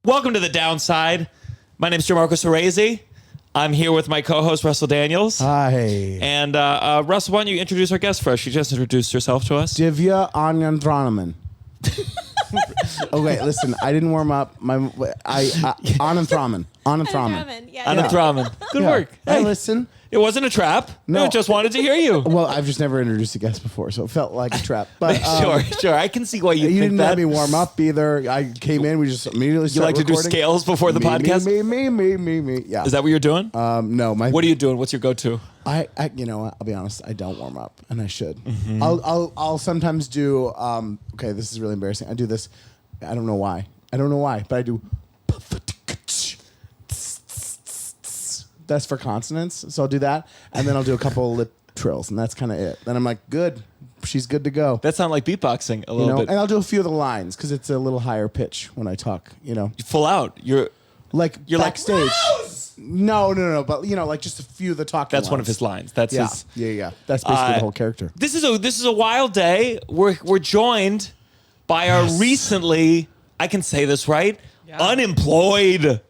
Welcome to The Downside. My name is Gianmarco Soresi. I'm here with my co-host, Russell Daniels. Hi. And Russell, why don't you introduce our guest first? You just introduced yourself to us. Divya Anantharaman. Okay, listen, I didn't warm up. Anantharaman. Yeah. Anantharaman. Good Yeah. work. Hey, listen. It wasn't a trap. No. I just wanted to hear you. Well, I've just never introduced a guest before, so it felt like a trap. But Sure. I can see why you think didn't that. let me warm up either. I came in, we just immediately You started like to do recording. scales before the podcast? Me. Yeah. Is that what you're doing? No, What are you doing? What's your go-to? I you know what? I'll be honest. I don't warm up, and I should. Mm-hmm. I'll sometimes do. Okay, this is really embarrassing. I do this. I don't know why, but I do. That's for consonants, so I'll do that, and then I'll do a couple of lip trills, and that's kind of it. Then I'm like, good. She's good to go. That sounds like beatboxing a little bit. And I'll do a few of the lines because it's a little higher pitch when I talk. You know, Full out. You're backstage. Like, No, but like just a few of the talking. that's one of lines. his lines. That's Yeah, his. yeah. That's basically the whole character. This is a wild day. We're joined by our recently, I can say this right, unemployed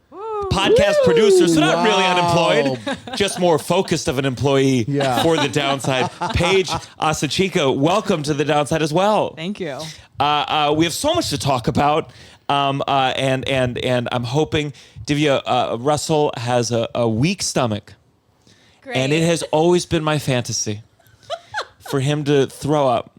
podcast producer. So not really unemployed, just more focused of an employee for The Downside. Paige Asachika, welcome to The Downside as well. Thank you. We have so much to talk about, and I'm hoping Divya Russell has a weak stomach. Great. And it has always been my fantasy for him to throw up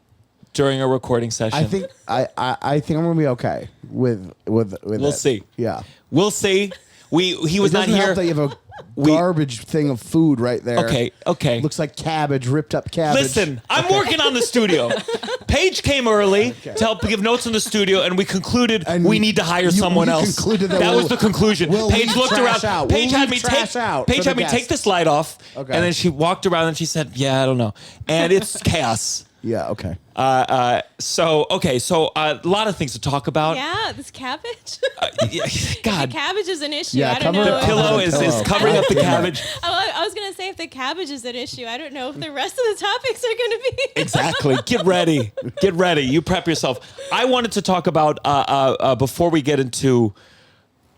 during a recording session. I think I think I'm gonna be okay with We'll it. see. Yeah. We'll see. He was It not doesn't here. help that you have a garbage thing of food right there. Okay. Looks like cabbage, ripped up cabbage. Listen, I'm working on the studio. Paige came early to help give notes in the studio, and we concluded And we need to hire someone you else. concluded that was we'll- the conclusion. we'll Paige leave looked trash around. out. Paige We'll had leave me trash take. out Paige for the had me guest. take this light off, Okay. and then she walked around and she said, "Yeah, I don't know," and it's chaos. Yeah. Okay. So a lot of things to talk about. Yeah, this cabbage. God, Cabbage is an issue. Yeah, I don't cover know. it. if- pillow is Pillow. covering up the cabbage. I was going to say if the cabbage is an issue, I don't know if the rest of the topics are going to be. Exactly. Get ready. You prep yourself. I wanted to talk about before we get into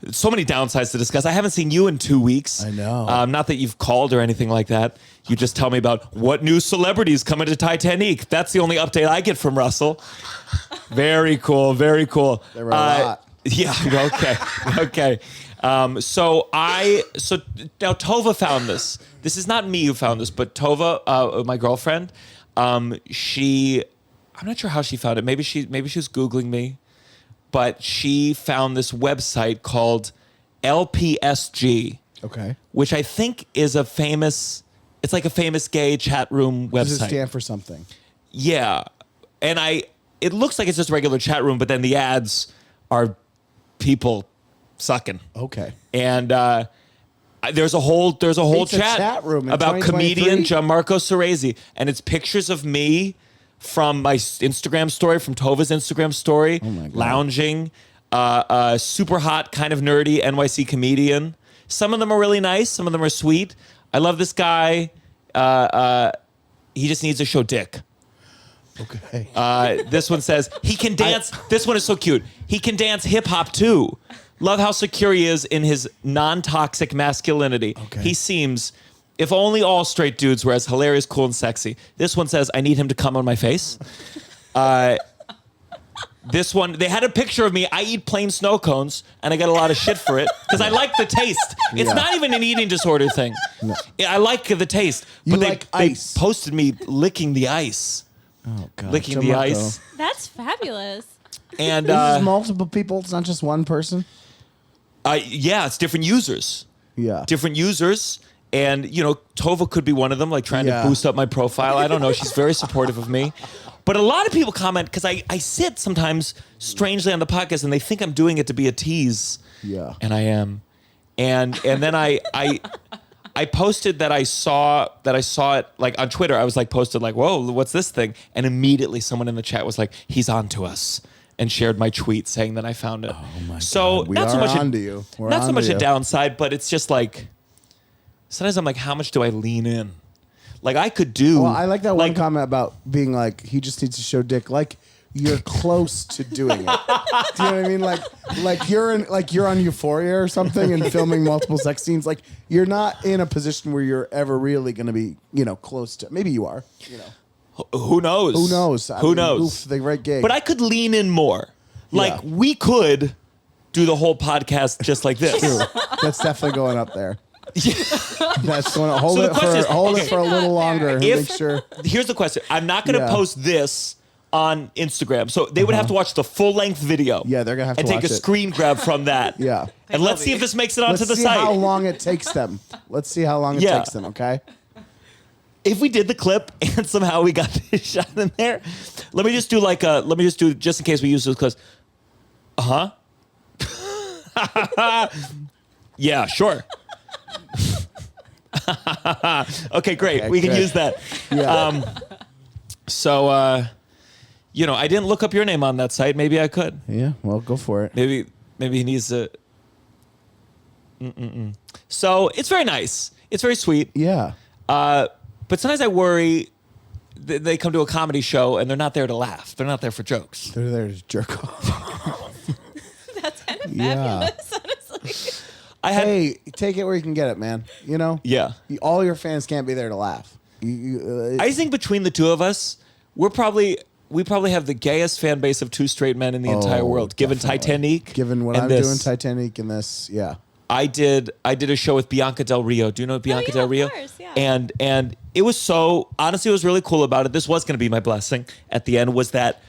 so many downsides to discuss. I haven't seen you in 2 weeks. I know. Not that you've called or anything like that. You just tell me about what new celebrities come into Titanic. That's the only update I get from Russell. Very cool. There were a lot. Yeah. Okay. So now Tova found this. This is not me who found this, but Tova, my girlfriend, I'm not sure how she found it. Maybe she was Googling me, but she found this website called LPSG, Okay. which I think is it's like a famous gay chat room website. Does it stand for something? Yeah. And it looks like it's just a regular chat room, but then the ads are people sucking. Okay. And there's a whole It's a chat, chat room in about 2023? comedian Gianmarco Soresi, and it's pictures of me from my Instagram story, from Tova's Instagram story, my God. lounging, super hot, kind of nerdy NYC comedian. Some of them are really nice, some of them are sweet. I love this guy. He just needs to show dick. Okay. This one says he can dance. This one is so cute. He can dance hip hop too. Love how secure he is in his non-toxic masculinity. Okay. He seems, if only all straight dudes were as hilarious, cool, and sexy. This one says, I need him to come on my face. This one, they had a picture of me. I eat plain snow cones, and I get a lot of shit for it because I like the taste. It's Yeah. not even an eating disorder thing. I like the taste. You But like they ice. posted me licking the ice. Oh God. Licking the Gianmarco. ice. That's fabulous. And This is multiple people. It's not just one person. yeah, it's different users. Yeah. Different users. And, Tova could be one of them, like trying Yeah. to boost up my profile. I don't know. She's very supportive of me. But a lot of people comment, because I sit sometimes strangely on the podcast and they think I'm doing it to be a tease. Yeah. And I am. And then I posted that I saw it like on Twitter. I was like posted like, whoa, what's this thing? And immediately someone in the chat was like, he's on to us. And shared my tweet saying that I found it. Oh my so God. We not so are much onto you. We're not so onto much a you. downside, but it's just like sometimes I'm like, how much do I lean in? Like I could do. Well, I like that one comment about being like he just needs to show dick. Like you're close to doing it. Do you know what I mean? Like you're on Euphoria or something and filming multiple sex scenes. Like you're not in a position where you're ever really going to be, close to. Maybe you are. Who knows? Who knows? Who knows? Oof, the right gig. But I could lean in more. Like we could do the whole podcast just like this. True. That's definitely going up there. That's going to hold So the it question is, hold it for a little longer. And make sure. Here's the question. I'm not going to post this on Instagram. So they would have to watch the full length video. Yeah, they're going to have to and watch take a screen grab from that. Yeah. And let's see if this makes it onto the see site. how long it takes them. Let's see how long it takes them, okay? If we did the clip and somehow we got this shot in there, let me just do just in case we use this because yeah, sure. Okay, great. We can use that. Yeah. So, I didn't look up your name on that site. Maybe I could. Yeah, well, go for it. Maybe he needs to. So it's very nice. It's very sweet. Yeah. But sometimes I worry they come to a comedy show and they're not there to laugh. They're not there for jokes. They're there to jerk off. That's kind of fabulous, honestly. Hey, take it where you can get it, man. Yeah. All your fans can't be there to laugh. I think between the two of us, we probably have the gayest fan base of two straight men in the entire world. Given Titanic, given what I'm doing, Titanic, and this, yeah. I did a show with Bianca Del Rio. Do you know Bianca Del Rio? Of course, yeah. And it was honestly, it was really cool about it. This was going to be my blessing at the end, was that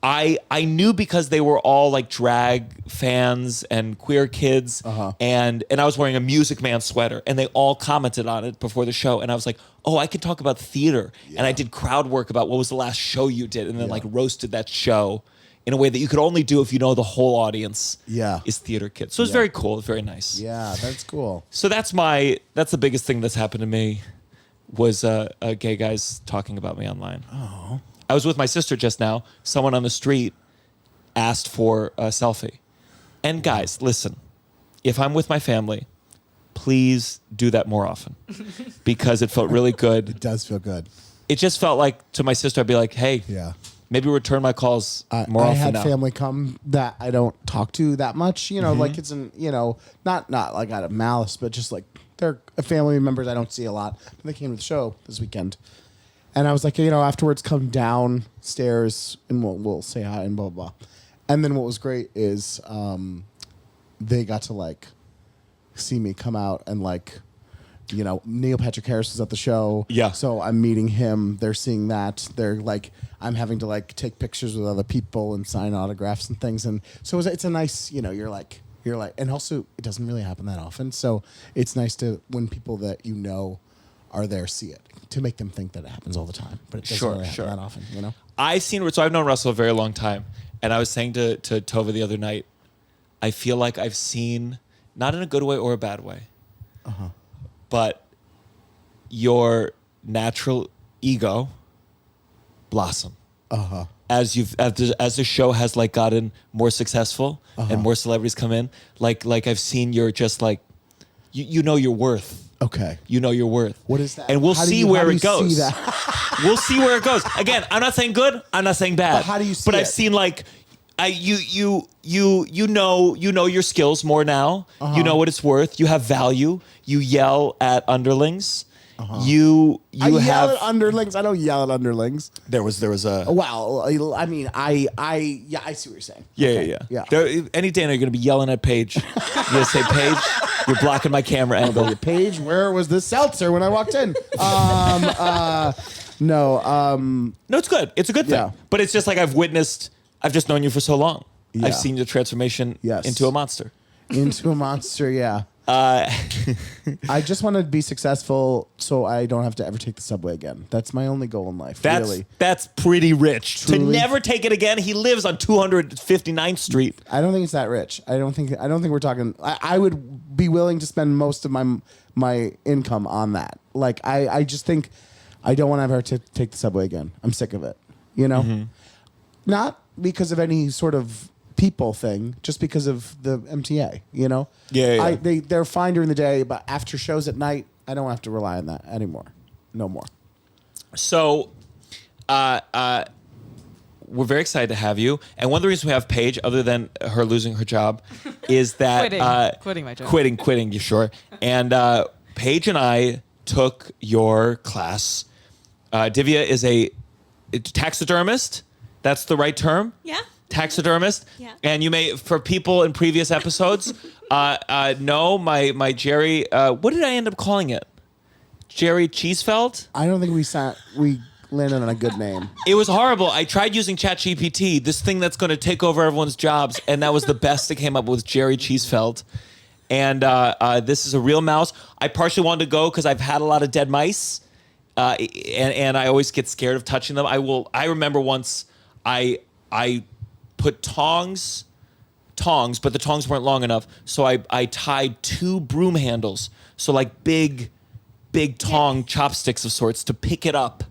I knew because they were all like drag fans and queer kids, and I was wearing a Music Man sweater, and they all commented on it before the show, and I was like, oh, I could talk about theater, and I did crowd work about what was the last show you did, and then like roasted that show in a way that you could only do if you know the whole audience is theater kids. So it's very cool. It's very nice. Yeah, that's cool. So that's the biggest thing that's happened to me was gay guys talking about me online. Oh. I was with my sister just now. Someone on the street asked for a selfie. And guys, listen, if I'm with my family, please do that more often because it felt really good. It does feel good. It just felt like to my sister, I'd be like, hey, maybe return my calls more often I had now. family come that I don't talk to that much, like it's not like out of malice, but just like they're family members I don't see a lot. And they came to the show this weekend. And I was like, afterwards come downstairs and we'll say hi and blah, blah, blah. And then what was great is they got to like see me come out and like, Neil Patrick Harris was at the show. Yeah. So I'm meeting him. They're seeing that. They're like, I'm having to like take pictures with other people and sign autographs and things. And so it's a nice, you're like, and also it doesn't really happen that often. So it's nice to, when people that are there, see it, to make them think that it happens all the time. But it doesn't really happen that often, I've known Russell a very long time. And I was saying to Tova the other night, I feel like I've seen, not in a good way or a bad way, but your natural ego blossom. As the show has like gotten more successful and more celebrities come in, like I've seen you're just like, you know your worth. Okay. You know your worth. What is that? And we'll see where it goes. See that? We'll see where it goes. Again, I'm not saying good. I'm not saying bad. But how do you see But it? I've seen like, you know your skills more now. You know what it's worth. You have value. You yell at underlings. I yell at underlings. I don't yell at underlings. There was a. Well, I mean, I see what you're saying. Yeah. Any day now you're gonna be yelling at Paige. You're gonna say, Paige, you're blocking my camera angle. Paige, where was the seltzer when I walked in? No, it's good. It's a good thing. Yeah. But it's just like I've just known you for so long. Yeah. I've seen your transformation into a monster. Into a monster, yeah. I just want to be successful so I don't have to ever take the subway again. That's my only goal in life, really. That's pretty rich. Truly. To never take it again. He lives on 259th Street. I don't think it's that rich. I don't think we're talking. I would be willing to spend most of my income on that. Like I just think I don't want to ever take the subway again. I'm sick of it. Not because of any sort of people thing, just because of the MTA, Yeah. They're fine during the day, but after shows at night, I don't have to rely on that anymore. No more. So, we're very excited to have you. And one of the reasons we have Paige, other than her losing her job, is that Quitting my job. Quitting, you sure? And Paige and I took your class. Divya is a taxidermist. That's the right term? Yeah. Taxidermist. Yeah. And you may, for people in previous episodes, know my Jerry, what did I end up calling it? Jerry Cheesefeld? I don't think we landed on a good name. It was horrible. I tried using ChatGPT, this thing that's going to take over everyone's jobs, and that was the best that came up with Jerry Cheesefeld. And this is a real mouse. I partially wanted to go because I've had a lot of dead mice, and I always get scared of touching them. I remember once I put tongs, but the tongs weren't long enough, so I tied 2 broom handles, so like big tong chopsticks of sorts, to pick it up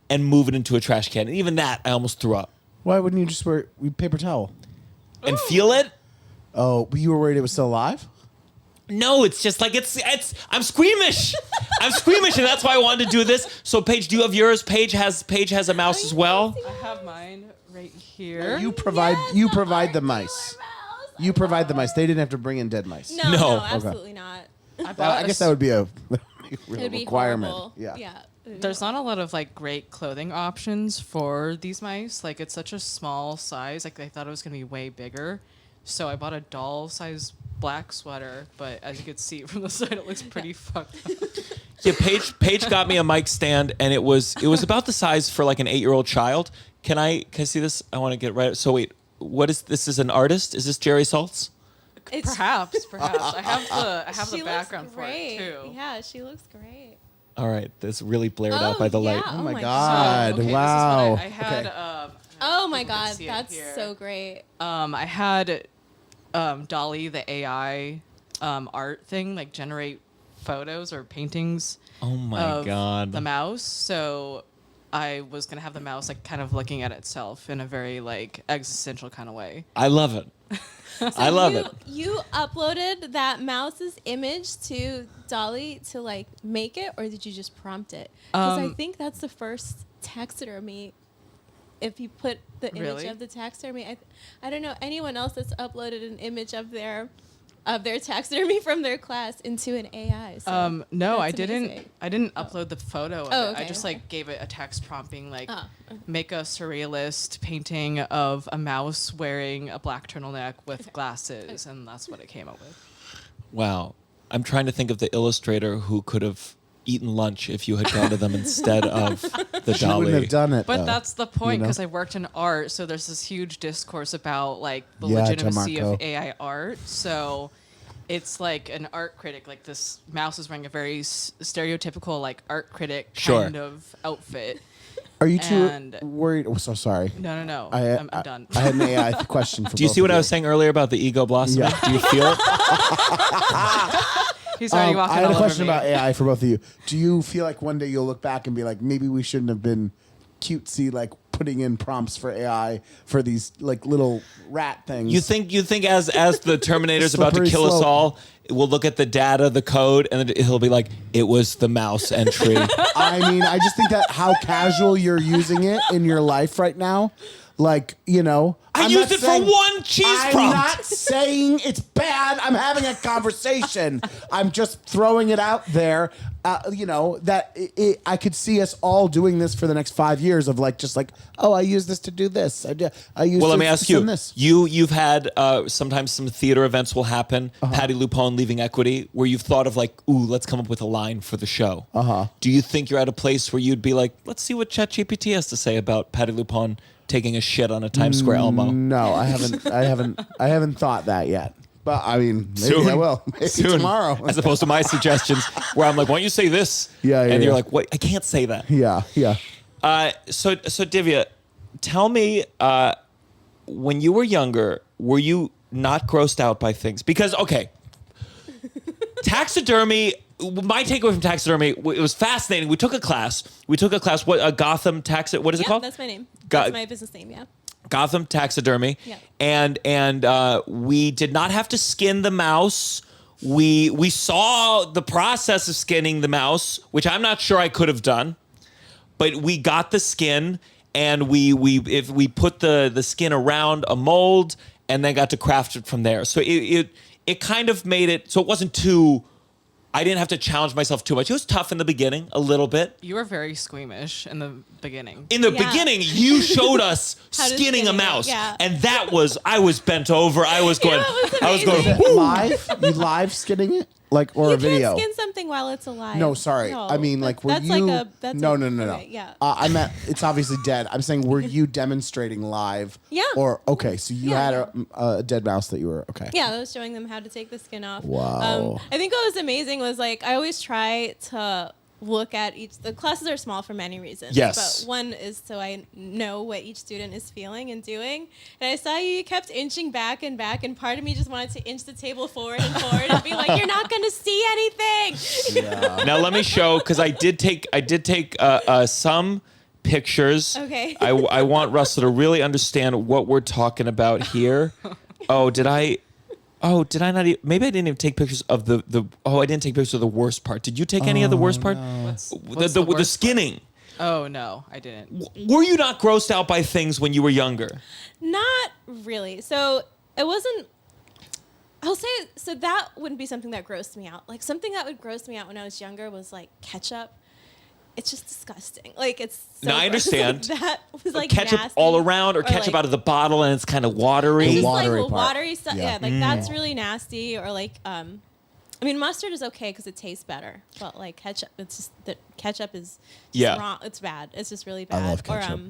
and move it into a trash can. And even that, I almost threw up. Why wouldn't you just wear paper towel? And feel it? Oh, but you were worried it was still alive? No, it's just like it's I'm squeamish. I'm squeamish, and that's why I wanted to do this. So Paige, do you have yours? Paige has a mouse as well. I have mine right here. You provide the mice. You provide the mice. They didn't have to bring in dead mice. No, No. absolutely not. I guess that would be a real It'd be requirement. horrible. Yeah. There's not a lot of like great clothing options for these mice. Like it's such a small size. Like I thought it was gonna be way bigger. So I bought a doll size black sweater, but as you can see from the side, it looks pretty fucked up. Yeah, Paige got me a mic stand, and it was about the size for like an 8-year-old child. Can I see this? I want to get right. So wait, what is this? Is an artist? Is this Jerry Saltz? Perhaps. I have She the background looks for it great. too. Yeah, she looks great. All right, that's really blared out by the light. yeah. Oh my God. god! Okay, this is what Wow. I had. Okay. Oh my you can god, see it that's here. so great. I had Dolly, the AI art thing, like generate photos or paintings Oh my of god. the mouse. So I was gonna have the mouse like kind of looking at itself in a very like existential kind of way. I love it. I love it. You uploaded that mouse's image to Dolly to like make it, or did you just prompt it? Because I think that's the first taxidermy. If you put the image Really? of the taxidermy, I don't know anyone else that's uploaded an image of their taxidermy from their class into an AI. So No, I that's didn't. amazing. I didn't upload the photo of Oh, it. I okay, just okay. like gave it a text prompting like Oh, okay. make a surrealist painting of a mouse wearing a black turtleneck with glasses, and that's what it came up with. Wow. I'm trying to think of the illustrator who could have eaten lunch if you had gone to them instead of the She wouldn't dolly. have done it. But though. that's the point, know? because I worked in art, so there's this huge discourse about like the Yeah, legitimacy of Gianmarco. AI art. So it's like an art critic, like this mouse is wearing a very stereotypical like art critic Sure. kind of outfit. Are you too and- worried? Oh, so sorry. No, I'm done. I had an AI question for Do you both see what of I was saying earlier about the ego blossoming? Yeah. Do you feel it? He's already walking I had all a over question me. about AI for both of you. Do you feel like one day you'll look back and be like, maybe we shouldn't have been cutesy, like putting in prompts for AI for these like little rat things? You think as the Terminator's about to Slippery kill us slope. all, we'll look at the data, the code, and then he'll be like, "It was the mouse entry." I mean, I just think that how casual you're using it in your life right now, like, you know. I I'm used not it for saying- one cheese I'm prompt. not saying it's bad. I'm having a conversation. I'm just throwing it out there. You know, that I could see us all doing this for the next 5 years of like, just like, oh, I use this to do this. I use Well, let this me ask to you. send this. You've had sometimes some theater events will happen. Patty Lupone leaving Equity, where you've thought of like, ooh, let's come up with a line for the show. Do you think you're at a place where you'd be like, let's see what ChatGPT has to say about Patty Lupone taking a shit on a Times Square Elmo? No, I haven't thought that yet. But I mean, maybe Soon. I will. Maybe Soon, tomorrow. as opposed to my suggestions, where I'm like, why don't you say this? Yeah, and yeah. you're like, what? I can't say that. Yeah. So Divya, tell me, when you were younger, were you not grossed out by things? Because okay, taxidermy. My takeaway from taxidermy, it was fascinating. We took a class. What Gotham taxi? What is it Yeah, called? that's my name. Got- That's my business name. Yeah. Gotham Taxidermy. Yeah. And we did not have to skin the mouse. We saw the process of skinning the mouse, which I'm not sure I could have done, but we got the skin and if we put the skin around a mold and then got to craft it from there. So it kind of made it so it wasn't too. I didn't have to challenge myself too much. It was tough in the beginning, a little bit. You were very squeamish in the beginning. In the beginning, you showed us How to skinning a skin it, mouse, yeah. and that was I was bent over. I was going. it was I was going. amazing. Is it live? You live skinning it? Like, or You a video? can't skin something while it's alive. No, sorry. I mean, like, were that's you? Like a, that's no, a, no, no, no. okay, yeah. I meant it's obviously dead. I'm saying, were you demonstrating live? Yeah. Or okay, so you Yeah. had a dead mouse that you were okay. Yeah, I was showing them how to take the skin off. Wow. I think what was amazing was like I always try to look at the classes are small for many reasons. Yes. But one is so I know what each student is feeling and doing. And I saw you kept inching back, and part of me just wanted to inch the table forward and be like, you're not gonna see anything. Yeah. Now let me show because I did take some pictures. Okay. I want Russell to really understand what we're talking about here. Oh, did I not? Maybe I didn't even take pictures of the. Oh, I didn't take pictures of the worst part. Did you take any of the worst part? What's The worst part? skinning. Oh no, I didn't. Were you not grossed out by things when you were younger? Not really. So it wasn't. I'll say so that wouldn't be something that grossed me out. Like something that would gross me out when I was younger was like ketchup. It's just disgusting. Like it's. So Now I gross. understand. Like, that was like Ketchup nasty. all around, or ketchup like, out of the bottle, and it's kind of watery. It's just watery like part. watery stuff. Yeah. Yeah, like that's really nasty. Or like, I mean, mustard is okay because it tastes better. But like ketchup, it's just that ketchup is just wrong. It's bad. It's just really bad. love ketchup. Or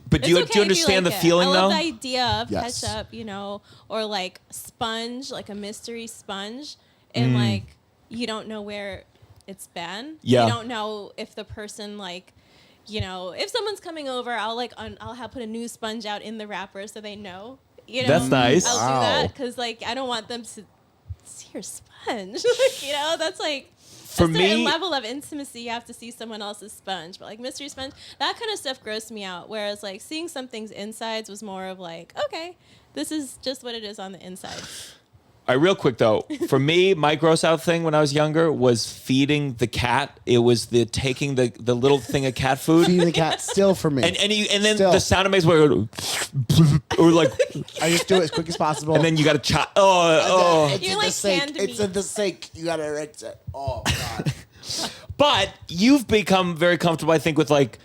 But do you, it's okay do you if understand like the it. feeling I love though? the idea of Yes. ketchup, or like sponge, like a mystery sponge, and like you don't know where it's been. Yeah. You don't know if the person like. If someone's coming over, I'll put a new sponge out in the wrapper so they know. That's nice. I'll Wow. do that because like I don't want them to see your sponge. That's like For a certain me- level of intimacy. You have to see someone else's sponge, but like mystery sponge, that kind of stuff grossed me out. Whereas like seeing something's insides was more of like, okay, this is just what it is on the inside. All right, real quick though, for me, my gross out thing when I was younger was feeding the cat. It was taking the little thing of cat food. Feeding the cat still for me. And then Still. the sound it makes where it or like, I just do it as quick as possible. and then you got to chop. Oh. It's You're in like the sink. canned It's meat. in the sink. You gotta rinse it. Oh god. But you've become very comfortable, I think, with like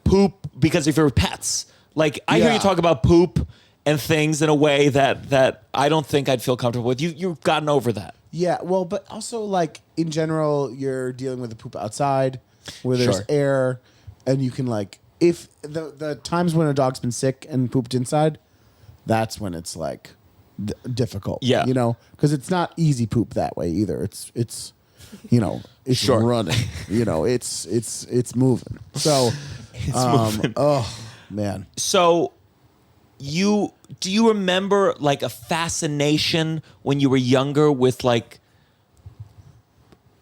poop because of your pets. Like I hear Yeah. you talk about poop and things in a way that I don't think I'd feel comfortable with. You've gotten over that. Yeah, well, but also like in general, you're dealing with the poop outside where there's Sure. air, and you can like if the times when a dog's been sick and pooped inside, that's when it's like difficult. Yeah. because it's not easy poop that way either. It's it's Sure. running. It's moving. So moving. Oh man. So do you remember like a fascination when you were younger with like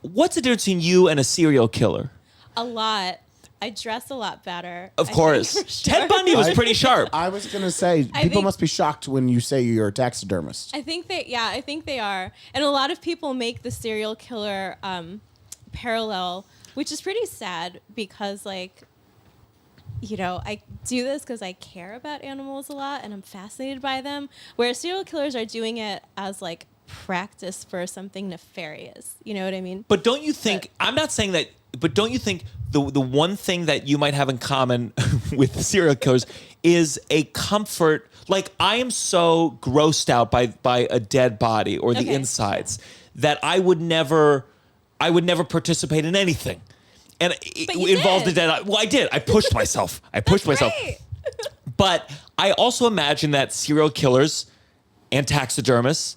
what's the difference between you and a serial killer? A lot. I dress a lot better. Of I course. think, for sure. Ted Bundy was pretty sharp. I was gonna say people think- must be shocked when you say you're a taxidermist. I think they are. And a lot of people make the serial killer parallel, which is pretty sad because like I do this because I care about animals a lot and I'm fascinated by them, whereas serial killers are doing it as like practice for something nefarious. You know what I mean? But don't you think I'm not saying that, but don't you think the one thing that you might have in common with serial killers is a comfort? Like I am so grossed out by a dead body or the Okay. insides that I would never participate in anything. And it But you involved did. the dead. Well, I did. I pushed myself. Right. But I also imagine that serial killers and taxidermists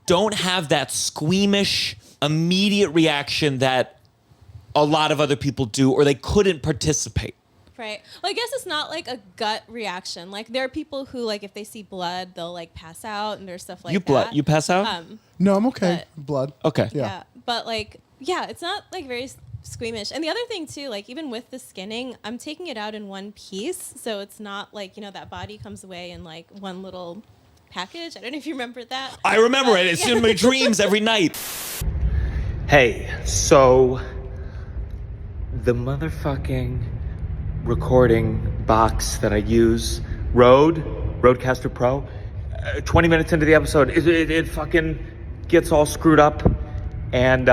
don't have that squeamish, immediate reaction that a lot of other people do, or they couldn't participate. Right. Well, I guess it's not like a gut reaction. Like there are people who like if they see blood, they'll like pass out and there's stuff like that. You pass out? No, I'm okay. Blood. Okay. Yeah. But like, yeah, it's not like very squeamish. And the other thing too, like even with the skinning, I'm taking it out in one piece. So it's not like, that body comes away in like one little package. I don't know if you remember that. I remember But, it. It's yeah. in my dreams every night. Hey, so the motherfucking recording box that I use, Rodecaster Pro. 20 minutes into the episode, it fucking gets all screwed up, and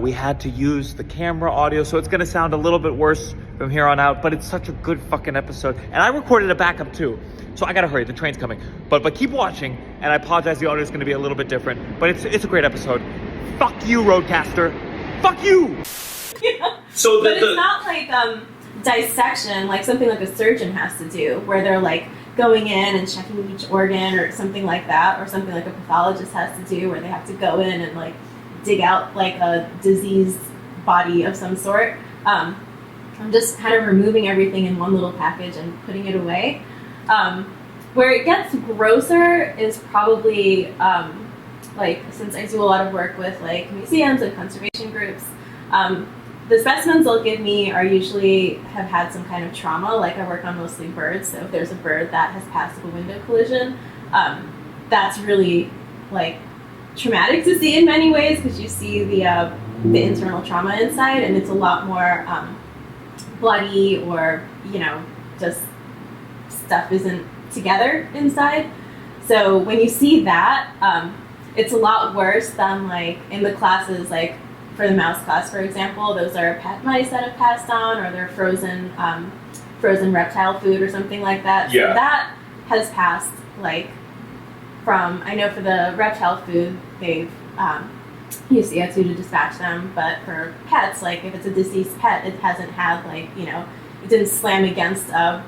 we had to use the camera audio, so it's gonna sound a little bit worse from here on out, but it's such a good fucking episode. And I recorded a backup too, so I gotta hurry, the train's coming. But keep watching, and I apologize, the audio is gonna be a little bit different, but it's a great episode. Fuck you, Rodecaster. Fuck you! So but it's not like dissection, like something like a surgeon has to do, where they're like going in and checking each organ or something like that, or something like a pathologist has to do, where they have to go in and like dig out like a diseased body of some sort. I'm just kind of removing everything in one little package and putting it away. Where it gets grosser is probably like, since I do a lot of work with like museums and conservation groups, the specimens they'll give me are usually have had some kind of trauma. Like I work on mostly birds, so if there's a bird that has passed a window collision, that's really like traumatic to see in many ways, because you see the internal trauma inside, and it's a lot more bloody, or just stuff isn't together inside. So when you see that, it's a lot worse than like in the classes, like for the mouse class, for example, those are pet mice that have passed on, or they're frozen reptile food or something like that. Yeah. So that has passed, like, from, I know for the reptile food, they've used CO2 to dispatch them, but for pets, like if it's a deceased pet, it hasn't had like, it didn't slam against a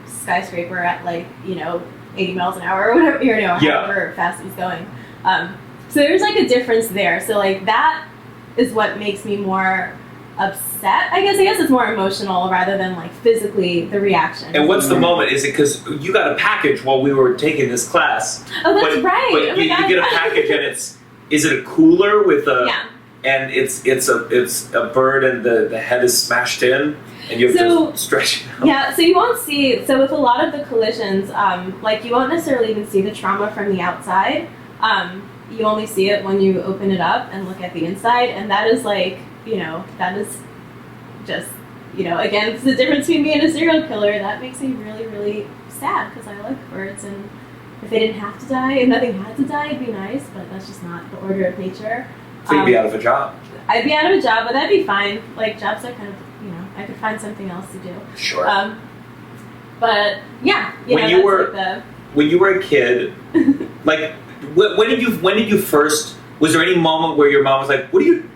skyscraper at like, 80 miles an hour or whatever, however fast it was going. So there's like a difference there. So like that is what makes me more upset. I guess it's more emotional rather than like physically the reaction. And what's the moment? Is it because you got a package while we were taking this class? Oh, that's right. But you get a package and is it a cooler with a? Yeah. And it's a bird and the head is smashed in and you have to stretch it out. Yeah, so you won't see. So with a lot of the collisions, like you won't necessarily even see the trauma from the outside. You only see it when you open it up and look at the inside, and that is like, that is just, again, it's the difference between me and a serial killer. That makes me really, really sad, because I like birds, and if they didn't have to die, if nothing had to die, it'd be nice, but that's just not the order of nature. So you'd be out of a job. I'd be out of a job, but that'd be fine. Like, jobs are kind of, I could find something else to do. Sure. But, yeah, when you were a kid, like, when did you first, was there any moment where your mom was like, what do you,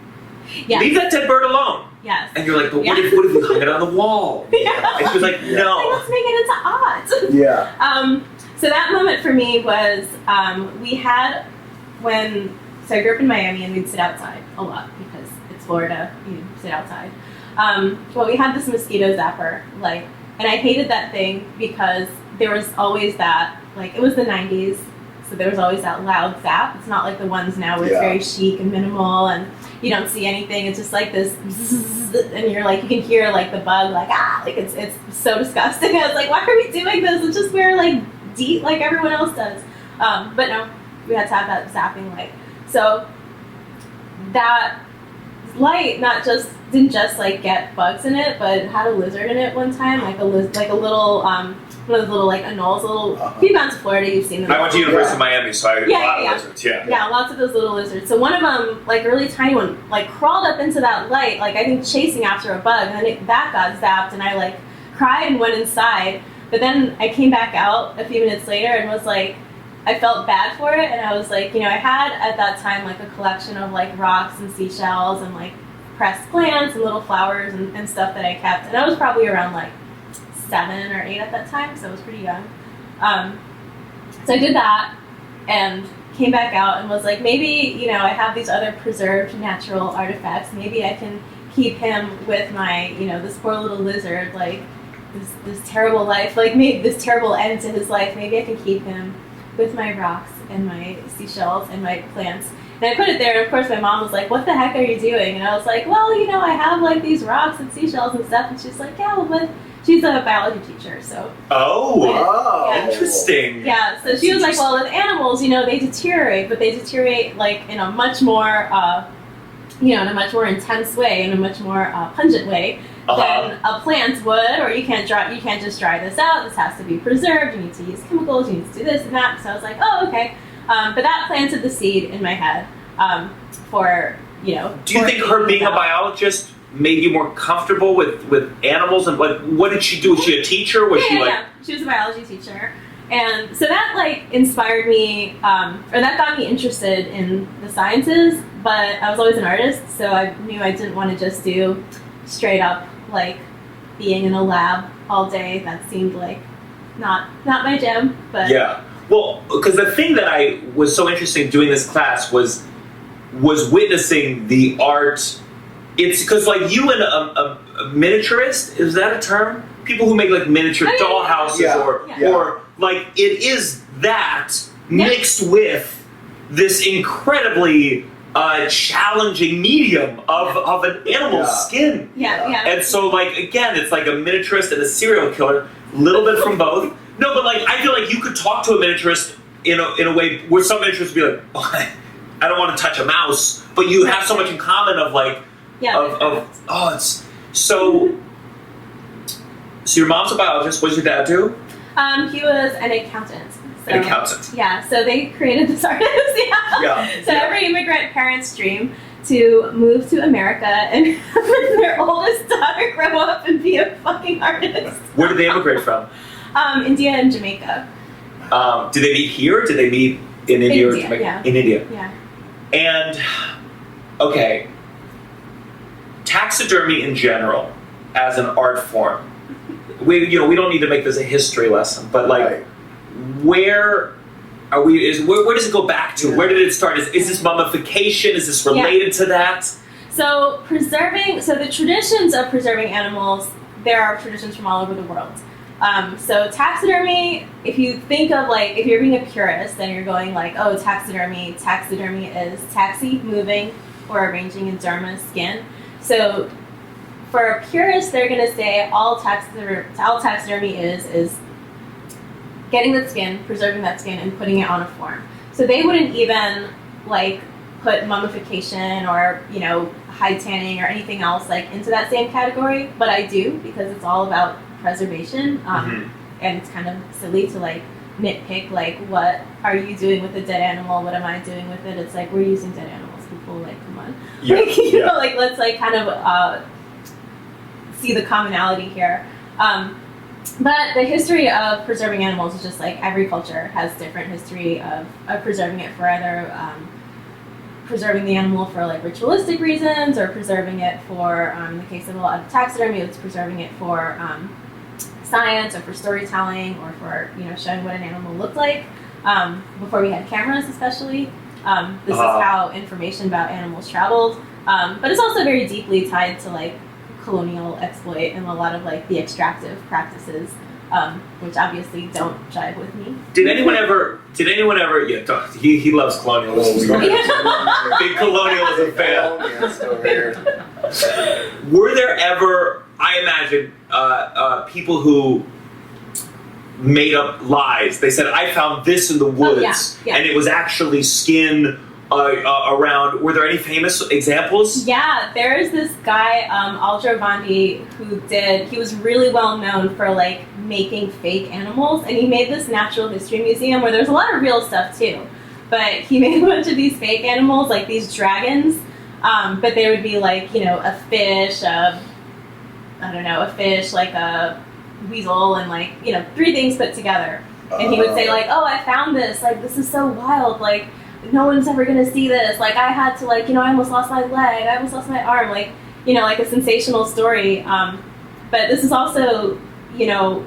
leave that dead bird alone? Yes. And you're like, but what if you hung it on the wall? Yeah. And she was like, no. Like, let's make it into art. Yeah. So that moment for me was, so I grew up in Miami, and we'd sit outside a lot because it's Florida, you sit outside. Well, we had this mosquito zapper, like, and I hated that thing because there was always that, like, it was the 90s, so there was always that loud zap. It's not like the ones now where it's very chic and minimal, and you don't see anything. It's just like this, and you're like, you can hear like the bug, like, like it's so disgusting. I was like, why are we doing this? Let's just wear like DEET like everyone else does. But no, we had to have that zapping light. So that light didn't just like get bugs in it, but it had a lizard in it one time, like a little one of those little like anoles, if you've gone to Florida, you've seen them. I went to University of Miami, so I had a lot of lizards. Yeah, lots of those little lizards. So one of them, like a really tiny one, like crawled up into that light, like I think chasing after a bug, and then that got zapped, and I like cried and went inside. But then I came back out a few minutes later and was like, I felt bad for it, and I was like, I had at that time like a collection of like rocks and seashells and like pressed plants and little flowers and stuff that I kept, and I was probably around like 7 or 8 at that time, so I was pretty young. So I did that and came back out and was like, maybe, I have these other preserved natural artifacts. Maybe I can keep him with my, this poor little lizard, like this terrible life, like maybe this terrible end to his life. Maybe I can keep him with my rocks and my seashells and my plants. And I put it there, and of course my mom was like, what the heck are you doing? And I was like, well, I have like these rocks and seashells and stuff. And she's like, yeah, well, but she's a biology teacher, so. Interesting. Yeah, so she was like, well, with animals, they deteriorate, but they deteriorate like in a much more, in a much more intense way, in a much more pungent way than a plant would, or you can't just dry this out. This has to be preserved. You need to use chemicals. You need to do this and that. So I was like, oh, okay. But that planted the seed in my head for, you know. Do you think her being a biologist made you more comfortable with animals? And like, what did she do? Was she a teacher? Was she like? Yeah, she was a biology teacher. And so that like inspired me, or that got me interested in the sciences, but I was always an artist, so I knew I didn't want to just do straight up like being in a lab all day. That seemed like not my jam, but Yeah. Well, because the thing that I was so interested in doing this class was witnessing the art. It's because like you and a miniaturist, is that a term? People who make like miniature doll houses or like it is that mixed with this incredibly challenging medium of an animal's skin. Yeah. And so like again, it's like a miniaturist and a serial killer, a little bit from both. No, but like I feel like you could talk to a miniaturist in a way where some miniaturists would be like, oh, I don't want to touch a mouse, but you have so much in common of like it's so. So your mom's a biologist. What did your dad do? He was an accountant. So, An accountant. Yeah, so they created this artist. So every immigrant parent's dream to move to America and have their oldest daughter grow up and be a fucking artist. Where did they immigrate from? India and Jamaica. Did they meet here? Or did they meet in India or Jamaica? Yeah. In India. Yeah. And okay, taxidermy in general as an art form. We don't need to make this a history lesson, but like, where are we? Where does it go back to? Where did it start? Is this mummification? Is this related to that? So the traditions of preserving animals, there are traditions from all over the world. So taxidermy, if you think of like, if you're being a purist, then you're going like, oh, taxidermy is taxi, moving, or arranging in derma, skin. So for a purist, they're going to say all taxidermy is getting the skin, preserving that skin, and putting it on a form. So they wouldn't even like put mummification or, you know, hide tanning or anything else like into that same category, but I do because it's all about preservation. And it's kind of silly to like nitpick like, what are you doing with a dead animal? What am I doing with it? It's like, we're using dead animals. People like, come on. Like, you know, like let's like kind of see the commonality here. But the history of preserving animals is just like every culture has different history of preserving it for either preserving the animal for like ritualistic reasons, or preserving it for, in the case of a lot of taxidermy, it's preserving it for science or for storytelling or for, you know, showing what an animal looked like. Before we had cameras, especially, this is how information about animals traveled. But it's also very deeply tied to like colonial exploit and a lot of like the extractive practices, which obviously don't jive with me. Did anyone ever? Yeah, he loves colonialism. Big colonialism fan. Were there ever? I imagine people who made up lies. They said, "I found this in the woods," and it was actually skin. Around, were there any famous examples? Yeah, there is this guy, Aldro Bondi, he was really well known for like making fake animals, and he made this natural history museum where there's a lot of real stuff too, but he made a bunch of these fake animals, like these dragons, but they would be like, you know, a fish, like a weasel, and like, you know, 3 things put together, and he would say like, oh, I found this, like this is so wild, like no one's ever gonna see this. Like I had to, like, you know, I almost lost my leg, I almost lost my arm, like, you know, like a sensational story. But this is also, you know,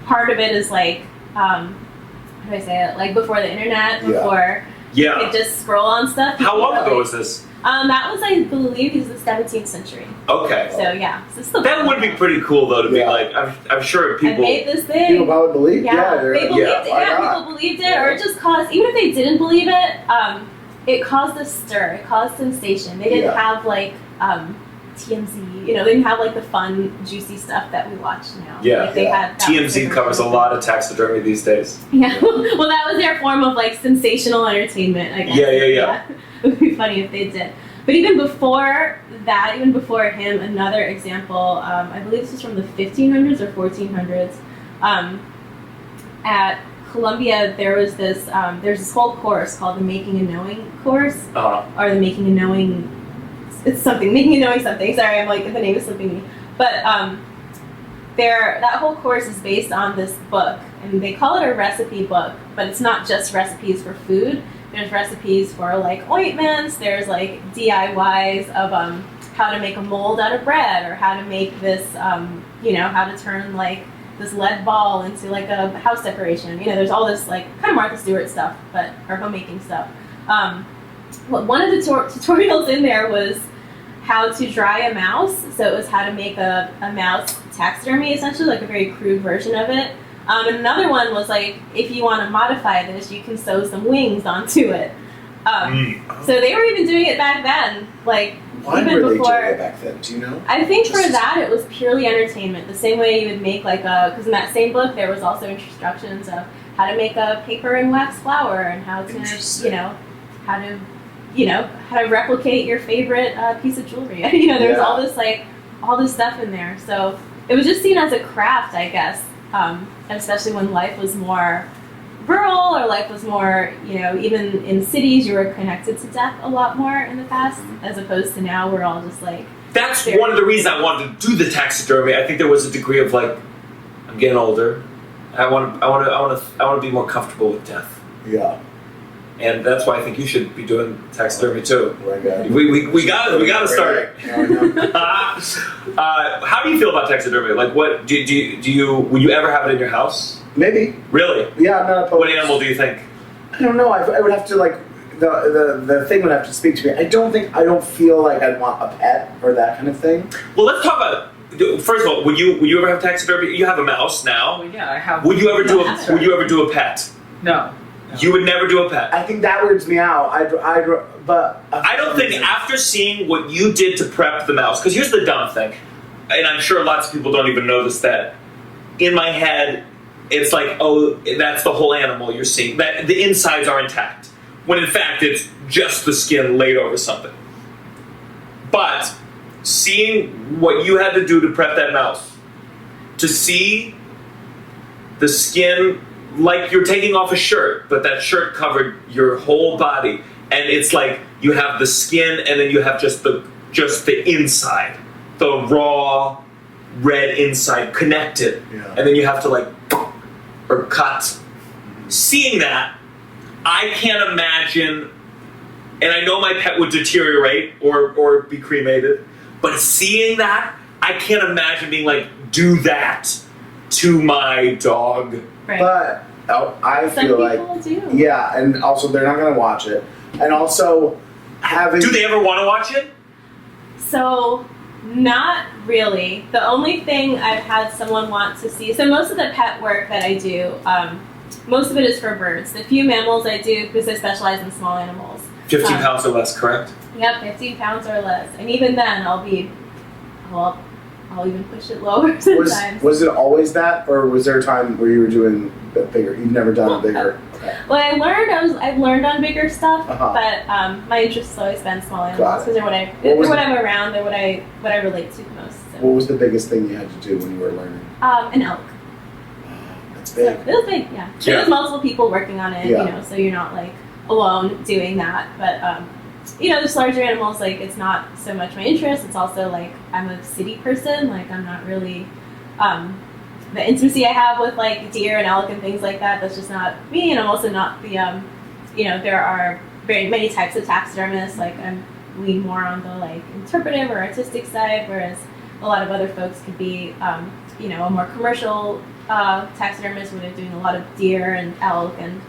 part of it is like, how do I say it? Like before the internet, before you could just scroll on stuff. How long ago was this? That was, I believe, the 17th century. Okay. So yeah, that would be pretty cool though to be like. I'm sure people. I made this thing. People probably believe. Yeah, they believed it. Yeah, people believed it, or it just caused. Even if they didn't believe it, it caused a stir. It caused sensation. They didn't have like TMZ. You know, they didn't have like the fun, juicy stuff that we watch now. Yeah. Like, they had TMZ covers a lot of taxidermy these days. Yeah. Well, that was their form of like sensational entertainment, I guess. Yeah. It would be funny if they did. But even before that, even before him, another example, I believe this was from the 1500s or 1400s. At Columbia, there's this whole course called the Making and Knowing course, or the Making and Knowing, Making and Knowing something. Sorry, I'm like, the name is slipping me. But that whole course is based on this book, and they call it a recipe book, but it's not just recipes for food. There's recipes for like ointments, there's like DIYs of how to make a mold out of bread, or how to make this, how to turn like this lead ball into like a house decoration. There's all this like kind of Martha Stewart stuff, or homemaking stuff. One of the tutorials in there was how to dry a mouse. So it was how to make a mouse taxidermy, essentially, like a very crude version of it. And another one was like, if you want to modify this, you can sew some wings onto it. So they were even doing it back then, like Why even were they before. doing it back then? Do you know? I think for that it was purely entertainment. The same way you would make like because in that same book there was also instructions of how to make a paper and wax flower, and how to how to replicate your favorite piece of jewelry. There's all this stuff in there. So it was just seen as a craft, I guess. And especially when life was more rural, or life was more, even in cities, you were connected to death a lot more in the past, as opposed to now we're all just like. That's one of the reasons I wanted to do the taxidermy. I think there was a degree of like, I'm getting older. I want to be more comfortable with death. Yeah. And that's why I think you should be doing taxidermy too. Right. We got to start it. How do you feel about taxidermy? Like, what do you would you ever have it in your house? Maybe. Really? Yeah, I'm not opposed. What animal do you think? I don't know. I would have to like the thing would have to speak to me. I don't feel like I'd want a pet or that kind of thing. Well, let's talk about. First of all, would you ever have taxidermy? You have a mouse now. Well, yeah, I have. Would you ever do a pet? No. You would never do a pet. I think that weirds me out. But I don't think after seeing what you did to prep the mouse, because here's the dumb thing, and I'm sure lots of people don't even notice that. In my head, it's like, oh, that's the whole animal you're seeing. That the insides are intact, when in fact it's just the skin laid over something. But seeing what you had to do to prep that mouse, to see the skin like you're taking off a shirt, but that shirt covered your whole body, and it's like you have the skin and then you have just the inside, the raw red inside connected, and then you have to like or cut. Seeing that, I can't imagine, and I know my pet would deteriorate or be cremated, but seeing that, I can't imagine being like, do that to my dog. Right. But I Some feel like people do. yeah, and also they're not going to watch it, and also having. Do they ever want to watch it? So, not really. The only thing I've had someone want to see, so most of the pet work that I do, most of it is for birds. The few mammals I do, because I specialize in small animals. 15 pounds or less, correct? Yep, 15 pounds or less. And even then, I'll even push it lower sometimes. Was it always that, or was there a time where you were doing a bigger? You've never done a bigger. Okay. Well, I've learned on bigger stuff, Uh-huh. but my interest has always been small animals Got it. because they're what I'm around. They're what I relate to the most. So. What was the biggest thing you had to do when you were learning? An elk. That's So big. it was big, yeah. There was multiple people working on it, Yeah. so you're not like alone doing that. But just larger animals, like it's not so much my interest. It's also like I'm a city person. Like I'm not really the intimacy I have with like deer and elk and things like that. That's just not me, and I'm also not the there are very many types of taxidermists. Like I'm lean more on the like interpretive or artistic side, whereas a lot of other folks could be a more commercial taxidermist where they're doing a lot of deer and elk and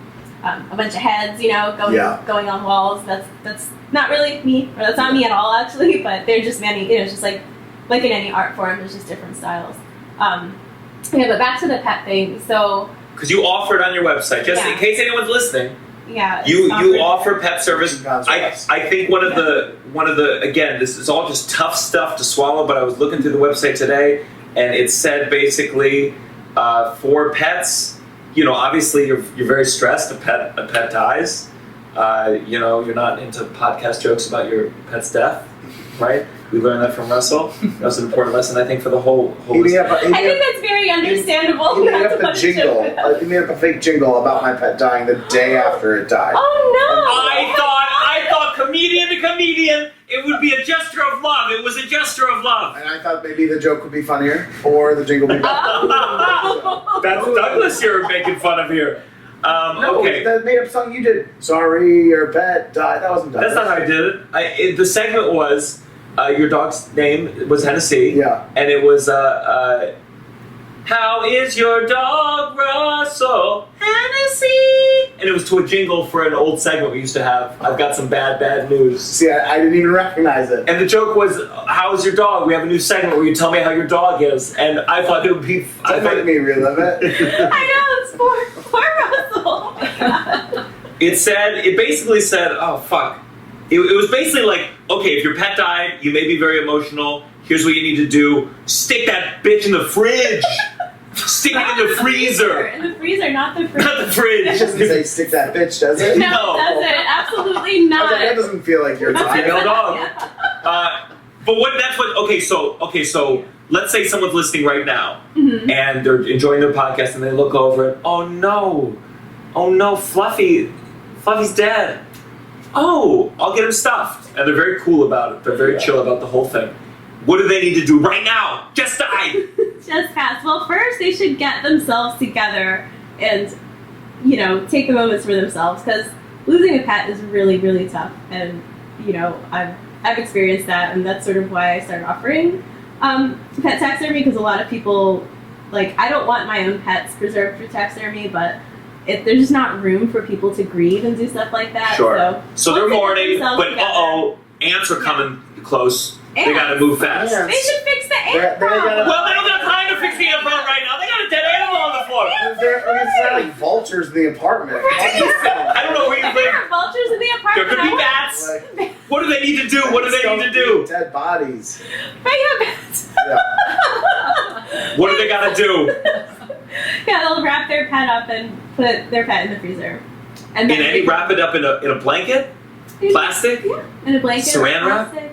a bunch of heads, going on walls. That's not really me, or that's not me at all actually. But they're just many. It's just like in any art form, there's just different styles. But back to the pet thing. So because you offer it on your website, just in case anyone's listening. Yeah, you offer pet service. I think one of the again, this is all just tough stuff to swallow. But I was looking through the website today, and it said basically for pets. Obviously you're very stressed. A pet dies. You're not into podcast jokes about your pet's death, right? We learned that from Russell. That was an important lesson, I think, for the whole. I think that's very understandable. He made up a jingle. He made up a fake jingle about my pet dying the day after it died. Oh no! I thought comedian to comedian, it would be a gesture of love. It was a gesture of love. And I thought maybe the joke would be funnier, or the jingle would be better. That's Douglas you're making fun of here. No, okay. that made up song you did. Sorry, your pet died. That wasn't Douglas. That's not how I did it. The segment was your dog's name was Hennessy. Yeah. And it was how is your dog, Russell? Hennessy. And it was to a jingle for an old segment we used to have. I've got some bad news. See, I didn't even recognize it. And the joke was, how's your dog? We have a new segment where you tell me how your dog is. And I thought it would be... Don't make me relive it. I know, it's poor Russell. It basically said, oh, fuck. It was basically like, okay, if your pet died, you may be very emotional. Here's what you need to do. Stick that bitch in the fridge. Stick it in the freezer. In the freezer, not the fridge. Not the fridge. It doesn't say stick that bitch, does it? No, No. it doesn't. Absolutely I was not. like, that doesn't feel like your It's a dog. female dog. But okay, so let's say someone's listening right now and they're enjoying their podcast and they look over and oh no, Fluffy's dead. Oh, I'll get him stuffed. And they're very cool about it. They're very chill about the whole thing. What do they need to do right now? Just die. Just pass. Well, first they should get themselves together and, take the moments for themselves, because losing a pet is really, really tough. And, I've experienced that, and that's sort of why I started offering pet taxidermy, because a lot of people, I don't want my own pets preserved for taxidermy, but there's just not room for people to grieve and do stuff like that. Sure. So they're once they get mourning, themselves but together- ants are coming close. They Ants. gotta move fast. Yeah. They should fix the ant They problem. gotta- Well, they don't got time to fix the ant problem right now. They got a dead animal on the floor. It's not like vultures in the apartment. I don't know where you There live. are vultures in the There apartment. could be bats. What do they need to do? What do they need to do? Dead bodies. Right, yeah, bats. Yeah. What do they gotta do? Yeah, they'll wrap their pet up and put their pet in the freezer. And then Wrap it up in a blanket? Plastic? Yeah, in a blanket. Saran or wrap? plastic.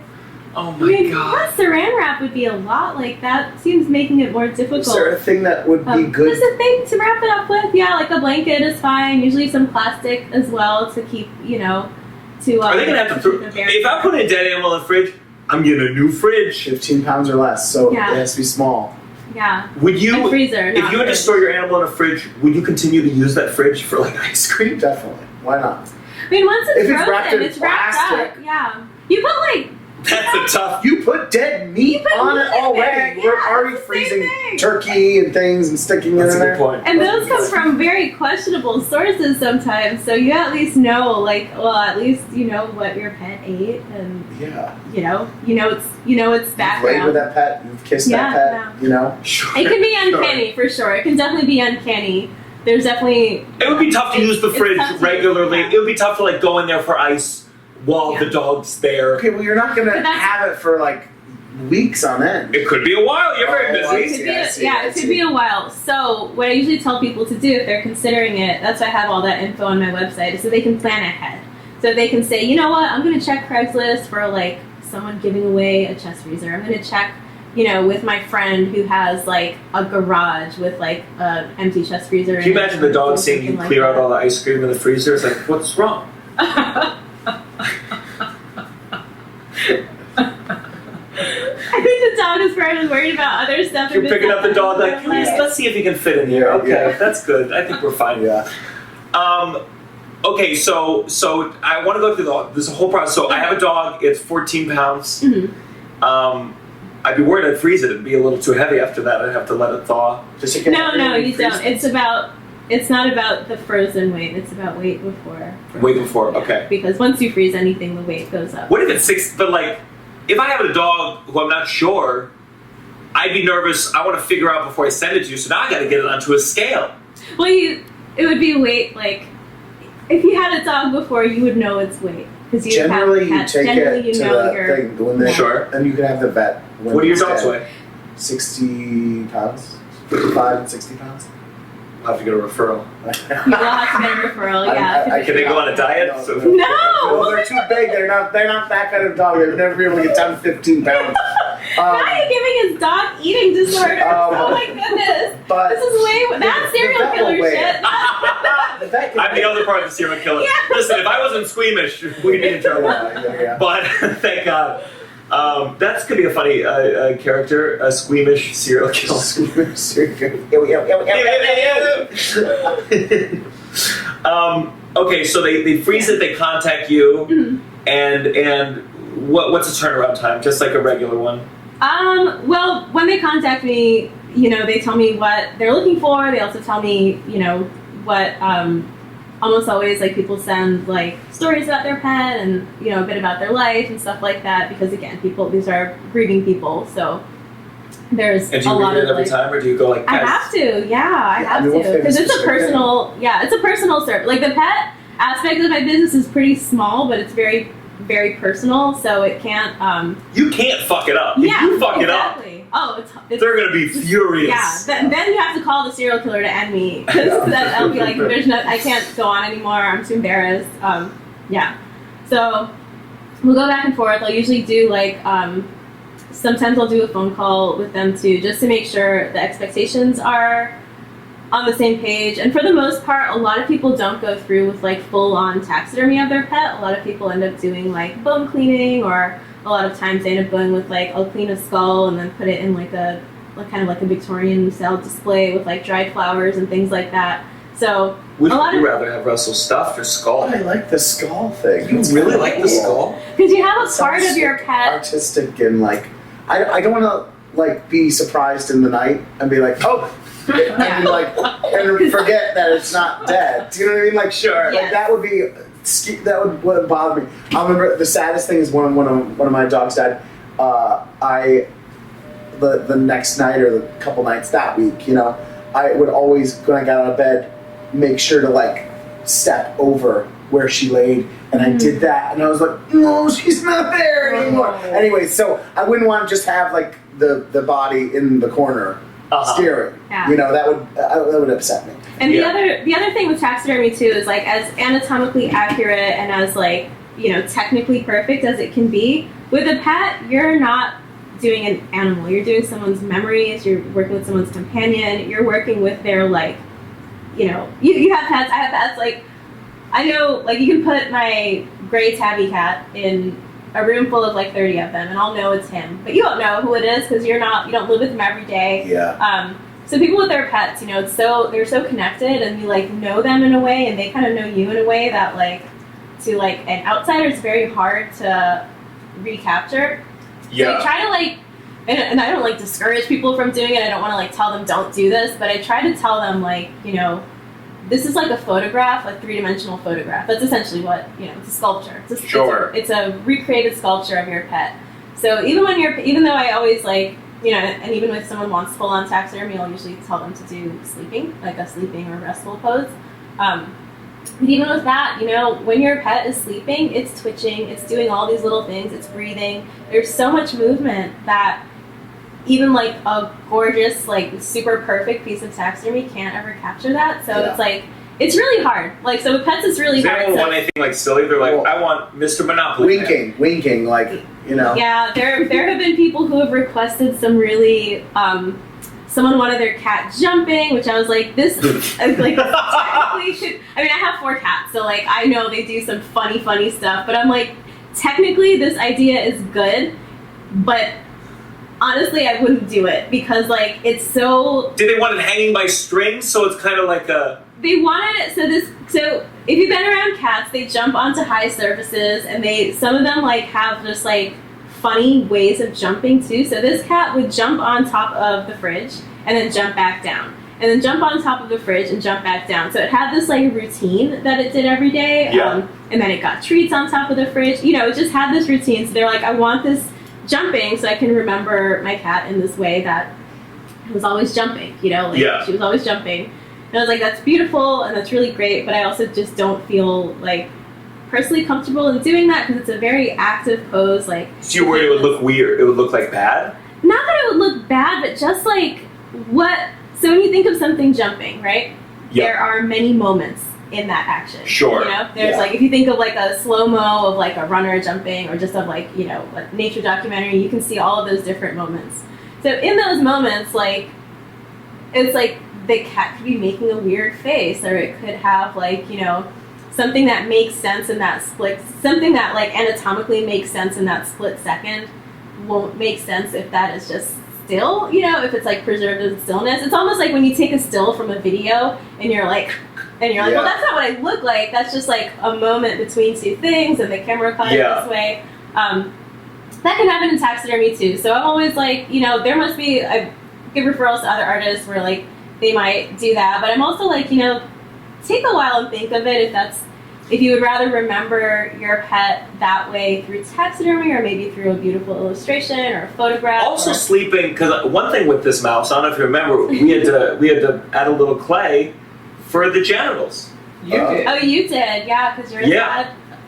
Oh I my mean, god. saran wrap would be a lot. That seems making it more difficult. Is there a thing that would be good? There's a thing to wrap it up with. Yeah, like a blanket is fine. Usually some plastic as well to keep, to. Are they gonna have to throw? If I put a dead animal in the fridge, I'm getting a new fridge. 15 pounds or less, so Yeah. it has to be small. Yeah. Would you, A freezer, if not you had to fridge. store your animal in a fridge, would you continue to use that fridge for ice cream? Definitely. Why not? I mean, once it's If it's frozen, wrapped in it's wrapped up. plastic. Yeah. You put That's a tough. You put dead meat put on it meat in already. there, We're yeah, already it's the same freezing thing. turkey and things and sticking That's it a in good there. point. And those come from very questionable sources sometimes, so you at least know, at least you know what your pet ate, and Yeah. it's You've background. played with that pet. You've kissed Yeah, that pet. yeah. You know. Sure. It can be uncanny for sure. It can definitely be uncanny. There's definitely. It would be tough to use the It's fridge tough to regularly. use, yeah. It would be tough to go in there for ice while Yeah. the dog's there. Okay, well you're not gonna But that's- have it for weeks on end. It could be a while. You're very Oh, It busy. could be, I see, yeah, I it could see. be a while. So what I usually tell people to do if they're considering it, that's why I have all that info on my website, is so they can plan ahead. So they can say, you know what, I'm going to check Craigslist for someone giving away a chest freezer. I'm going to check, with my friend who has a garage with an empty chest freezer. Can you in it imagine the or dog seeing you something like clear out that. all the ice cream in the freezer? It's like, what's wrong? I think the dog is probably worried about other stuff. You're if it's picking up the dog not- let's see if he can fit in here. Okay, Yeah. that's good. I think we're fine. Yeah. Okay, so I want to go through this whole process. So I have a dog. It's 14 pounds. Mhm. I'd be worried I'd freeze it. It'd be a little too heavy after that. I'd have to let it thaw. Just to get No, you freeze don't. it. It's not about the frozen weight. It's about weight before. Weight before, okay. Because once you freeze anything, the weight goes up. What if it's 6? But if I have a dog who I'm not sure, I'd be nervous. I want to figure out before I send it to you. So now I got to get it onto a scale. Well, it would be weight if you had a dog before, you would know its weight because you Generally, you have take Generally, it you to know the your. thing when they Sure. and you can have the vet. when What do your it's dogs dead. weigh? 60 pounds, 55 and 60 pounds. I'll have to get a referral. You will have to get a referral, yeah. Can they go on a diet? No! Well, they're too big. They're not that kind of dog. They've never been able to get down to 15 pounds. Now you're giving his dog eating disorder. Oh my goodness. But this is that's serial killer shit. I'm the other part of the serial killer. Yeah. Listen, if I wasn't squeamish, we'd be in trouble. Yeah. But thank God. That could be a funny character, a squeamish serial killer. Okay, so they freeze it, they contact you, and what's the turnaround time? Just like a regular one? Well, when they contact me, they tell me what they're looking for. They also tell me, what almost always like people send like stories about their pet and a bit about their life and stuff like that, because again, these are grieving people, so there's and do you a lot read it of every time, or do you go like, I have to, I have to, because it's a personal service. Like the pet aspect of my business is pretty small, but it's very, very personal, so it can't you can't fuck it up. Yeah, if you fuck it up, oh, it's they're gonna be furious. Yeah, then you have to call the serial killer to end me, because then I'll be like, I can't go on anymore. I'm too embarrassed. Yeah, so we'll go back and forth. I'll usually do like sometimes I'll do a phone call with them too, just to make sure the expectations are on the same page. And for the most part, a lot of people don't go through with like full-on taxidermy of their pet. A lot of people end up doing like bone cleaning, or a lot of times they end up going with like, I'll clean a skull and then put it in like a kind of like a Victorian style display with like dried flowers and things like that. So would you rather have Russell stuffed or skull? I like the skull thing. You really like the skull? Because you have a part of your pet artistic, and like I don't want to like be surprised in the night and be like, oh, and like and forget that it's not dead. Do you know what I mean? Like, sure, like that would bother me. I remember the saddest thing is when one of my dogs died. The next night or the couple nights that week, I would always, when I got out of bed, make sure to like step over where she laid, and I did that, and I was like, no, she's not there anymore. Anyway, so I wouldn't want to just have like the body in the corner staring. Yeah. That would upset me. And the other thing with taxidermy too is like, as anatomically accurate and as like technically perfect as it can be, with a pet, you're not doing an animal. You're doing someone's memories. You're working with someone's companion. You're working with their like, you have pets. I have pets. Like, I know, like, you can put my gray tabby cat in a room full of like 30 of them, and I'll know it's him. But you don't know who it is because you don't live with him every day. Yeah. So people with their pets, they're so connected, and you like know them in a way, and they kind of know you in a way that like, to like an outsider, it's very hard to recapture. Yeah. So I try to like, and I don't like discourage people from doing it. I don't want to like tell them don't do this, but I try to tell them like, this is like a photograph, a 3-dimensional photograph. That's essentially what, it's a sculpture. It's a recreated sculpture of your pet. So even though I always like, and even if someone wants full-on taxidermy, I'll usually tell them to do sleeping, like a sleeping or restful pose. But even with that, when your pet is sleeping, it's twitching, it's doing all these little things, it's breathing. There's so much movement that even like a gorgeous, like super perfect piece of taxidermy can't ever capture that. So it's like, it's really hard. Like, so with pets, it's really hard. They don't want anything like silly. They're like, I want Mr. Monopoly. Winking, like, Yeah, there have been people who have requested some really, someone wanted their cat jumping, which I was like, this, like, technically should, I have 4 cats, so like, I know they do some funny stuff, but I'm like, technically this idea is good, but honestly, I wouldn't do it because like, it's so... Did they want it hanging by strings, so it's kind of like a... They wanted it, so if you've been around cats, they jump onto high surfaces, and some of them like have just like funny ways of jumping too. So this cat would jump on top of the fridge and then jump back down, and then jump on top of the fridge and jump back down. So it had this like routine that it did every day. Yeah. And then it got treats on top of the fridge. It just had this routine. So they're like, I want this jumping so I can remember my cat in this way that was always jumping. She was always jumping. And I was like, that's beautiful and that's really great, but I also just don't feel like personally comfortable in doing that because it's a very active pose. Like, so you're worried it would look weird? It would look like bad? Not that it would look bad, but just like so when you think of something jumping, right? Yep. there are many moments in that action. Sure. You know, there's like, if you think of like a slow-mo of like a runner jumping, or just of like, you know, a nature documentary, you can see all of those different moments. So in those moments, like, it's like the cat could be making a weird face, or it could have like, you know, something that makes sense in that something that like anatomically makes sense in that split second won't make sense if that is just still, you know, if it's like preserved in stillness. It's almost like when you take a still from a video and you're like, well, that's not what I look like. That's just like a moment between two things, and the camera caught it this way. That can happen in taxidermy too. So I'm always like, you know, there must be, I give referrals to other artists where like they might do that, but I'm also like, you know, take a while and think of it if you would rather remember your pet that way through taxidermy, or maybe through a beautiful illustration or a photograph. Also sleeping, because one thing with this mouse, I don't know if you remember, we had to add a little clay for the genitals. You did. Oh, you did, yeah, because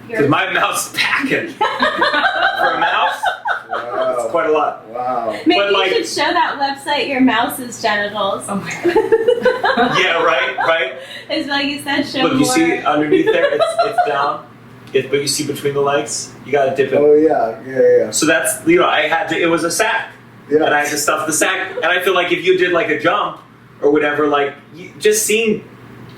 Because my mouse is packing. For a mouse, it's quite a lot. Wow. Maybe But, you like, should show that website your mouse's genitals. Oh my god. Yeah, right. It's like you said, show Look, more. you see underneath there, it's down. But you see between the legs, you gotta dip it. Oh yeah. So that's, you know, it was a sack. Yeah. And I had to stuff the sack. And I feel like if you did like a jump or whatever, like, just seeing,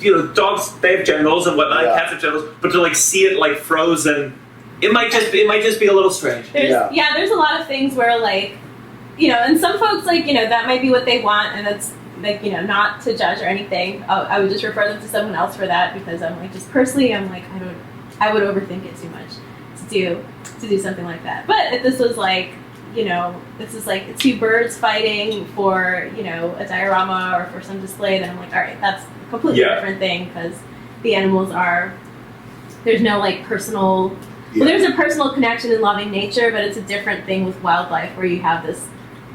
you know, dogs, they have genitals and whatnot, cats have genitals, but to like see it like frozen, it might just be a little strange. There's a lot of things where like, you know, and some folks like, you know, that might be what they want, and that's like, you know, not to judge or anything. I would just refer them to someone else for that, because I'm like, just personally, I'm like, I would overthink it too much to do something like that. But if this was like, you know, this is like two birds fighting for, you know, a diorama or for some display, then I'm like, all right, that's a completely different thing, because the animals there's no like personal, well, there's a personal connection in loving nature, but it's a different thing with wildlife, where you have this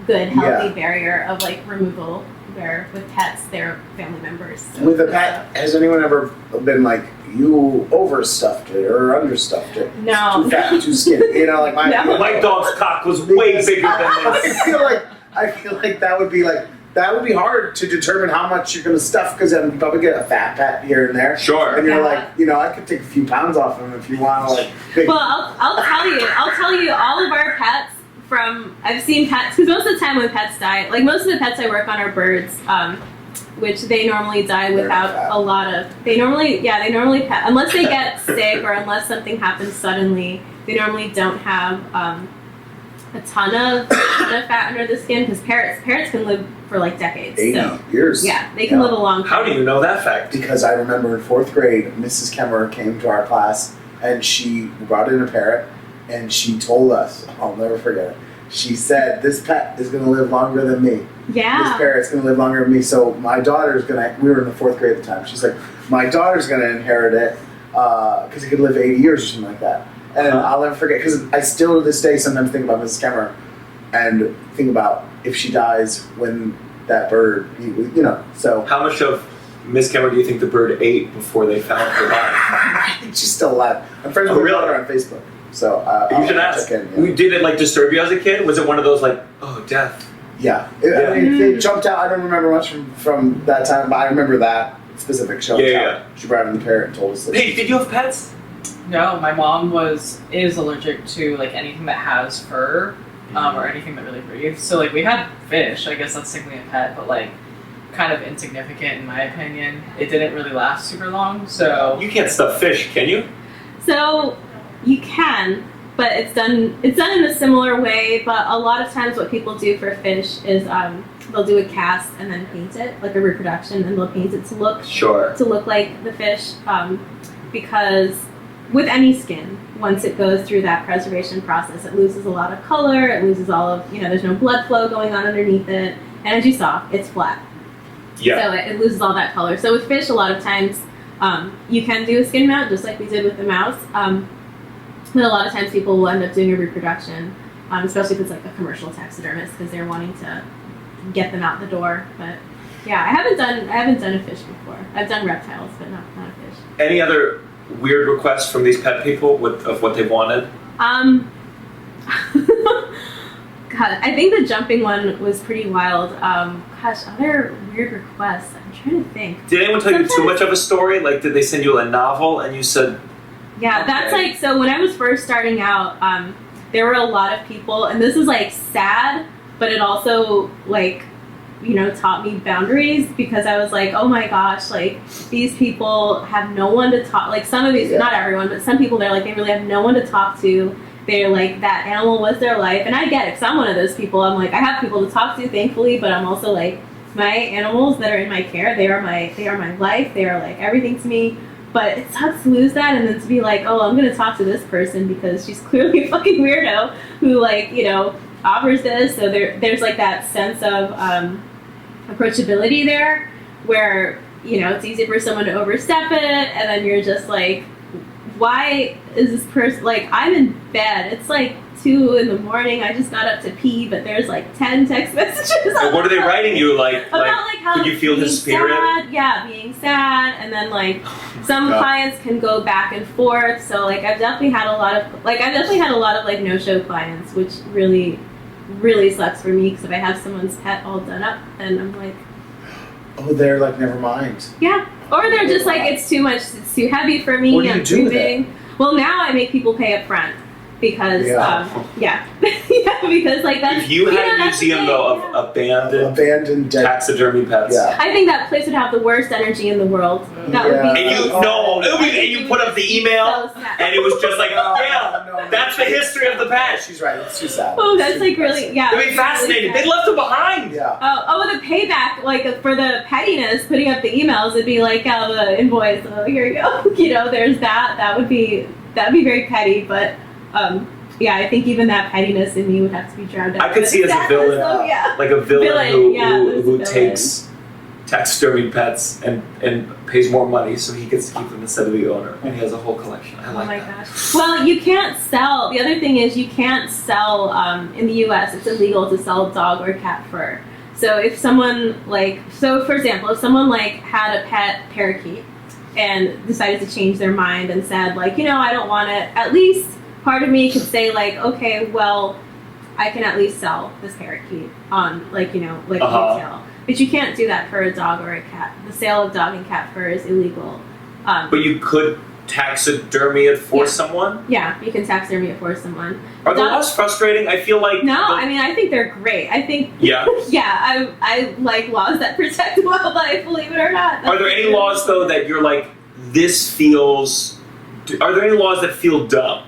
good, healthy barrier of like removal, where with pets, they're family members. So, with a pet, has anyone ever been like, you overstuffed it or understuffed it? No. Too fat, too skinny. You know, like my My dog's cock was way bigger than this. I feel like that would be hard to determine how much you're going to stuff, because then you probably get a fat pet here and there. Sure. And you're like, you know, I could take a few pounds off him if you want to, like. Well, I'll tell you, all of our pets I've seen pets, because most of the time when pets die, like most of the pets I work on are birds, which they normally die without a lot of, they normally unless they get sick or unless something happens suddenly, they normally don't have a ton of fat under the skin, because parrots can live for like decades. 80 years. Yeah, they can live a long time. How do you know that fact? Because I remember in 4th grade, Mrs. Kemmer came to our class and she brought in a parrot and she told us, I'll never forget it, she said, this pet is going to live longer than me. Yeah. This parrot's going to live longer than me. So my daughter's going to, we were in the 4th grade at the time, she's like, my daughter's going to inherit it because it could live 80 years or something like that. And I'll never forget, because I still to this day sometimes think about Mrs. Kemmer and think about if she dies when that bird, you know, so. How much of Miss Kemmer do you think the bird ate before they found her body? She's still alive. I'm friends with her daughter on Facebook. So you should ask. Did it like disturb you as a kid? Was it one of those like, oh, death? Yeah. I mean, it jumped out. I don't remember much from that time, but I remember that specific show. Yeah. She brought in the parrot and told us that. Hey, did you have pets? No, my mom is allergic to like anything that has fur, or anything that really breathes. So like we had fish. I guess that's technically a pet, but like kind of insignificant in my opinion. It didn't really last super long. So You can't stuff fish, can you? So you can, but it's done in a similar way. But a lot of times, what people do for fish is they'll do a cast and then paint it like a reproduction, and they'll paint it to look like the fish, because with any skin, once it goes through that preservation process, it loses a lot of color. It loses all of, you know, there's no blood flow going on underneath it, and as you saw, it's flat. Yeah. So it loses all that color. So with fish, a lot of times you can do a skin mount, just like we did with the mouse. But a lot of times people will end up doing a reproduction, especially if it's like a commercial taxidermist, because they're wanting to get them out the door. But yeah, I haven't done a fish before. I've done reptiles, but not a fish. Any other weird requests from these pet people of what they wanted? God, I think the jumping one was pretty wild. Other weird requests. I'm trying to think. Did anyone tell you too much of a story? Like, did they send you a novel and you said? Yeah, that's like, so when I was first starting out, there were a lot of people, and this is like sad, but it also like, you know, taught me boundaries, because I was like, oh my gosh, like these people have no one to talk, like some of these, not everyone, but some people, they're like, they really have no one to talk to. They're like, that animal was their life. And I get it, because I'm one of those people. I'm like, I have people to talk to, thankfully, but I'm also like, my animals that are in my care, they are my life. They are like everything to me. But it sucks to lose that, and then to be like, oh, I'm gonna talk to this person because she's clearly a fucking weirdo who, like, you know, offers this. So there's like that sense of approachability there, where, you know, it's easy for someone to overstep it, and then you're just like, why is this person, like, I'm in bed, it's like 2 in the morning, I just got up to pee, but there's like 10 text messages. And what are they writing you? About how could you feel his spirit? Sad, yeah, being sad, and then like some clients can go back and forth. So like I've definitely had a lot of like no-show clients, which really, really sucks for me, because if I have someone's pet all done up, then I'm like, oh, they're like, never mind. yeah. Or they're just like, it's too much, it's too heavy for me. What do you do with it? Well, now I make people pay up front, because yeah, because like that's, If you had a museum though of abandoned dead taxidermy pets. Yeah. I think that place would have the worst energy in the world. That would be. And you put up the email, so sad. and it was just like, No. that's the history of the pet. She's right. It's too sad. Oh, that's like really, yeah. They'd be fascinated. They left them behind. Yeah. Oh, the payback, like for the pettiness, putting up the emails, it'd be like, the invoice. Oh, here you go. You know, there's that. That'd be very petty, but. Yeah, I think even that pettiness in me would have to be drowned out. I could see as a villain, like a villain who takes taxidermy pets and pays more money so he gets to keep them instead of the owner, and he has a whole collection. I like that. Oh my gosh. Well, you can't sell. The other thing is you can't sell in the U.S. It's illegal to sell dog or cat fur. So if someone for example, if someone like had a pet parakeet and decided to change their mind and said like, you know, I don't want it, at least part of me could say like, okay, well, I can at least sell this parakeet on retail. But you can't do that for a dog or a cat. The sale of dog and cat fur is illegal. But you could taxidermy it for someone? Yeah, you can taxidermy it for someone. Are the laws frustrating? I feel like... No, I mean, I think they're great. I think... Yeah? Yeah, I like laws that protect wildlife, believe it or not. Are there any laws, though, that you're like, this feels... Are there any laws that feel dumb?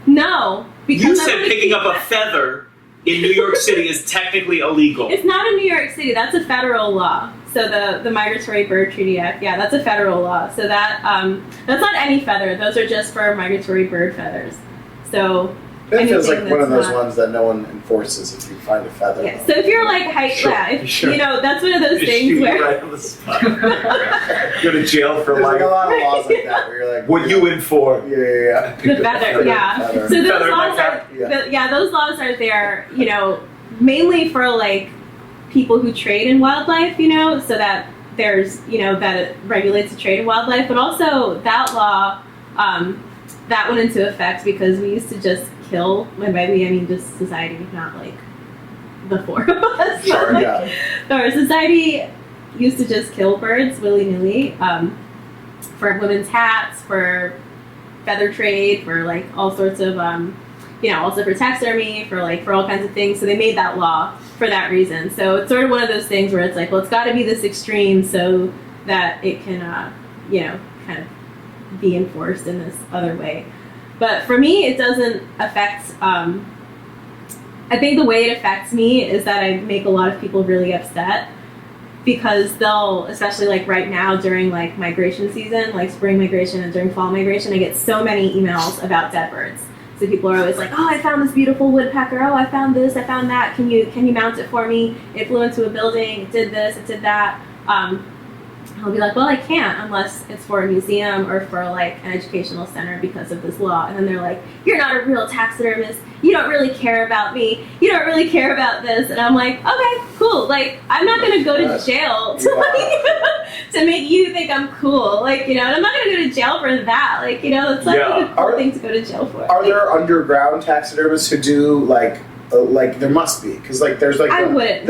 No. Because you said picking up a feather in New York City is technically illegal. It's not in New York City. That's a federal law. So the Migratory Bird Treaty Act, yeah, that's a federal law. So that that's not any feather. Those are just for migratory bird feathers. So that feels like one of those ones that no one enforces if you find a feather. Yeah. So if you're like you know, that's one of those things where right on the spot. Go to jail for There's life. like a lot of laws like that where you're like, what you in for? Yeah. The feather, yeah. So those laws are, those laws are there, you know, mainly for like people who trade in wildlife, you know, so that there's, you know, that it regulates the trade in wildlife, but also that law, that went into effect because we used to just kill, and by we I mean just society, not like the four of us. Sure, like, yeah. Our society used to just kill birds willy-nilly for women's hats, for feather trade, for like all sorts of, you know, also for taxidermy, for all kinds of things. So they made that law for that reason. So it's sort of one of those things where it's like, well, it's got to be this extreme so that it can, you know, kind of be enforced in this other way. But for me, it doesn't affect, I think the way it affects me is that I make a lot of people really upset because they'll, especially like right now during like migration season, like spring migration and during fall migration, I get so many emails about dead birds. So people are always like, oh, I found this beautiful woodpecker. Oh, I found this, I found that. Can you mount it for me? It flew into a building. It did this, it did that. I'll be like, well, I can't unless it's for a museum or for like an educational center because of this law. And then they're like, you're not a real taxidermist. You don't really care about me. You don't really care about this. And I'm like, okay, cool. Like, I'm not going to go to jail to, like, to make you think I'm cool. Like, you know, and I'm not going to go to jail for that. Like, you know, it's like a cool thing to go to jail for. Are there underground taxidermists who do like Like there must be, because like there's like I wouldn't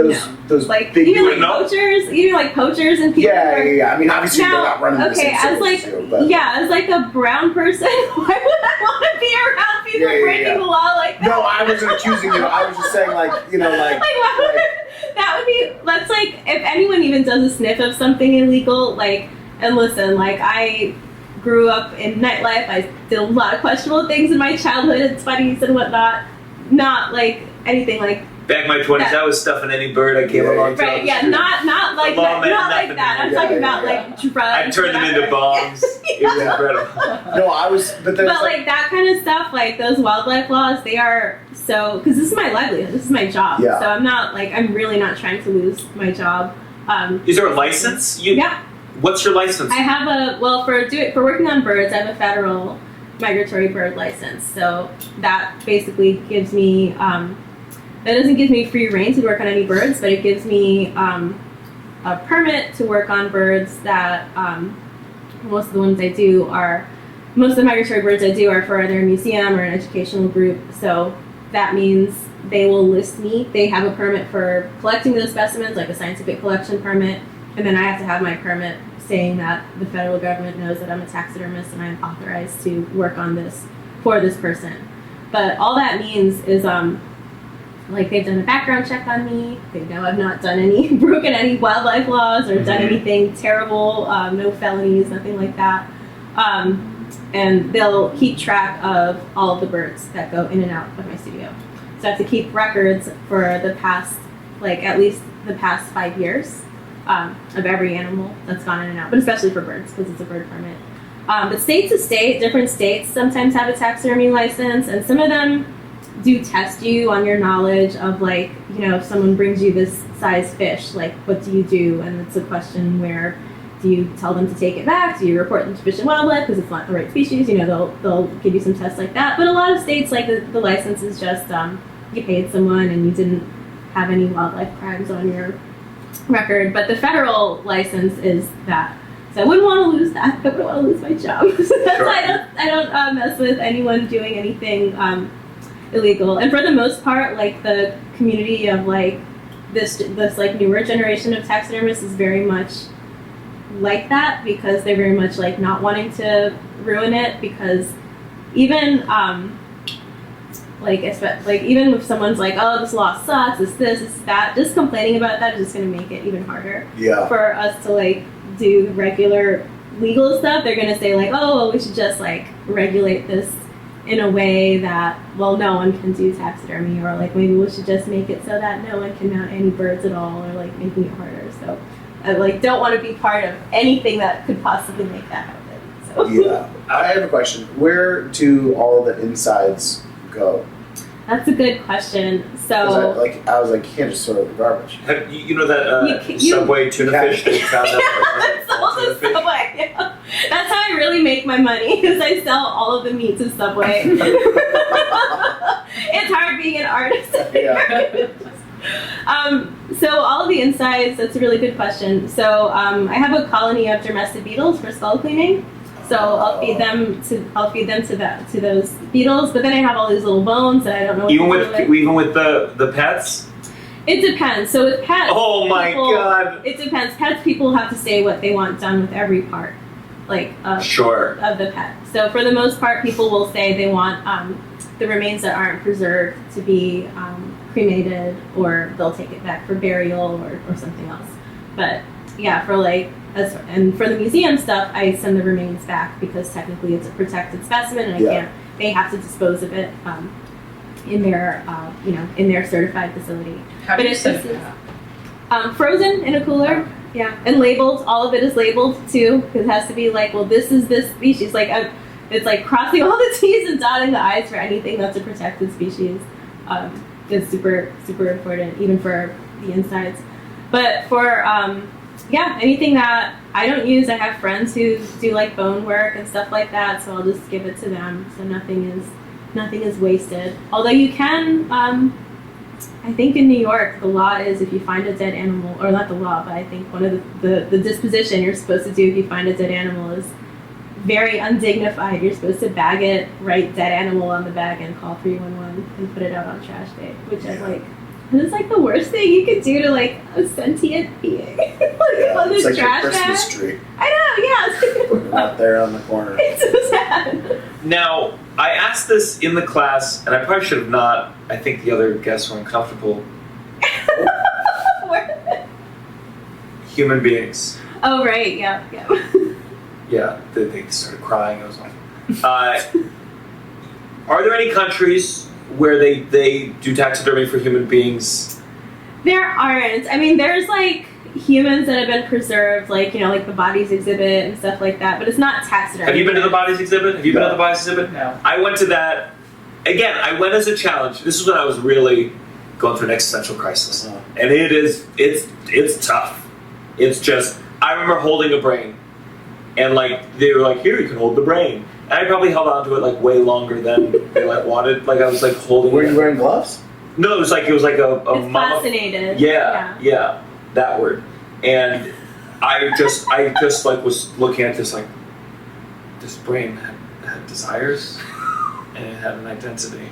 those like big even like poachers and people. Yeah. I mean, obviously now, they're not running the okay, same as like circles, but. as like a brown person, why would I want to be around people breaking the law like that? No, I wasn't accusing you. I was just saying like that's like if anyone even does a sniff of something illegal, like, and listen, like I grew up in nightlife. I did a lot of questionable things in my childhood and 20s and whatnot. Not like anything like back in my 20s, I was stuffing any bird I came along to. right, yeah, not like that, not like that. I'm talking about like drugs. I turned them into bombs. It was incredible. No, I was, but like that kind of stuff, like those wildlife laws, they are so, because this is my livelihood, this is my job. Yeah. So I'm really not trying to lose my job. Is there a license? Yeah. What's your license? I have for working on birds, I have a federal migratory bird license. So that basically gives me, that doesn't give me free rein to work on any birds, but it gives me a permit to work on birds that most of the migratory birds I do are for either a museum or an educational group. So that means they will list me. They have a permit for collecting those specimens, like a scientific collection permit, and then I have to have my permit saying that the federal government knows that I'm a taxidermist and I'm authorized to work on this for this person. But all that means is like they've done a background check on me. They know I've not broken any wildlife laws or done anything terrible, no felonies, nothing like that. And they'll keep track of all of the birds that go in and out of my studio. So I have to keep records for the past, like at least the past 5 years. Of every animal that's gone in and out, but especially for birds because it's a bird permit. But state to state, different states sometimes have a taxidermy license, and some of them do test you on your knowledge of, like, if someone brings you this size fish, like, what do you do? And it's a question where, do you tell them to take it back? Do you report them to Fish and Wildlife because it's not the right species? They'll give you some tests like that. But a lot of states, like the license is just you paid someone and you didn't have any wildlife crimes on your record, but the federal license is that. So I wouldn't want to lose that. I wouldn't want to lose my job. So that's why I don't mess with anyone doing anything illegal. And for the most part, like the community of like this like newer generation of taxidermists is very much like that because they're very much like not wanting to ruin it because even even if someone's like, oh, this law sucks, it's this, it's that, just complaining about that is just going to make it even harder for us to like do regular legal stuff. They're going to say like, oh, well, we should just like regulate this in a way that, well, no one can do taxidermy, or like maybe we should just make it so that no one can mount any birds at all, or like making it harder. So I like don't want to be part of anything that could possibly make that happen. So. Yeah, I have a question. Where do all the insides go? That's a good question. So I was like, you can't just throw it in the garbage. You know that Subway tuna fish that you found out? Subway. Yeah. That's how I really make my money, is I sell all of the meat to Subway. It's hard being an artist. Yeah. So all of the insides, that's a really good question. So I have a colony of domestic beetles for skull cleaning. So I'll feed them to those beetles, but then I have all these little bones that I don't know what to do with. Even with the pets? It depends. So with pets, oh my god! It depends. Pets, people have to say what they want done with every part, like of the pet. So for the most part, people will say they want the remains that aren't preserved to be cremated, or they'll take it back for burial or something else. But yeah, for like. And for the museum stuff, I send the remains back because technically it's a protected specimen, and they have to dispose of it in their in their certified facility. How do you send it back? Frozen in a cooler, and labeled. All of it is labeled too, because it has to be like, well, this is this species. Like it's like crossing all the T's and dotting the I's for anything that's a protected species. It's super super important, even for the insides. But for anything that I don't use, I have friends who do like bone work and stuff like that, so I'll just give it to them. So nothing is wasted. Although you can, I think in New York, the law is if you find a dead animal, or not the law, but I think one of the disposition you're supposed to do if you find a dead animal is very undignified. You're supposed to bag it, write dead animal on the bag, and call 311 and put it out on trash day, which is like, it's like the worst thing you could do to like a sentient being. Like on It's this like trash a Christmas bag. tree. I know, yeah. Putting it out there on the corner. It's so sad. Now, I asked this in the class, and I probably should have not. I think the other guests were uncomfortable. Human beings. Oh right, yeah. Yeah, they started crying. I was like, are there any countries where they do taxidermy for human beings? There aren't. I mean, there's like humans that have been preserved, like, you know, like the bodies exhibit and stuff like that, but it's not taxidermy. Have you been to the bodies exhibit? Have you been No. to the bodies exhibit? No. I went to that. Again, I went as a challenge. This is when I was really going through an existential crisis. Uh-huh. And it's tough. It's just, I remember holding a brain. And like, they were like, here, you can hold the brain. And I probably held on to it like way longer than they like wanted. Like I was like holding Were it. you wearing gloves? No, it was like a It's mama. fascinated. Yeah, that word. And I just like was looking at this like, this brain had desires and it had an identity,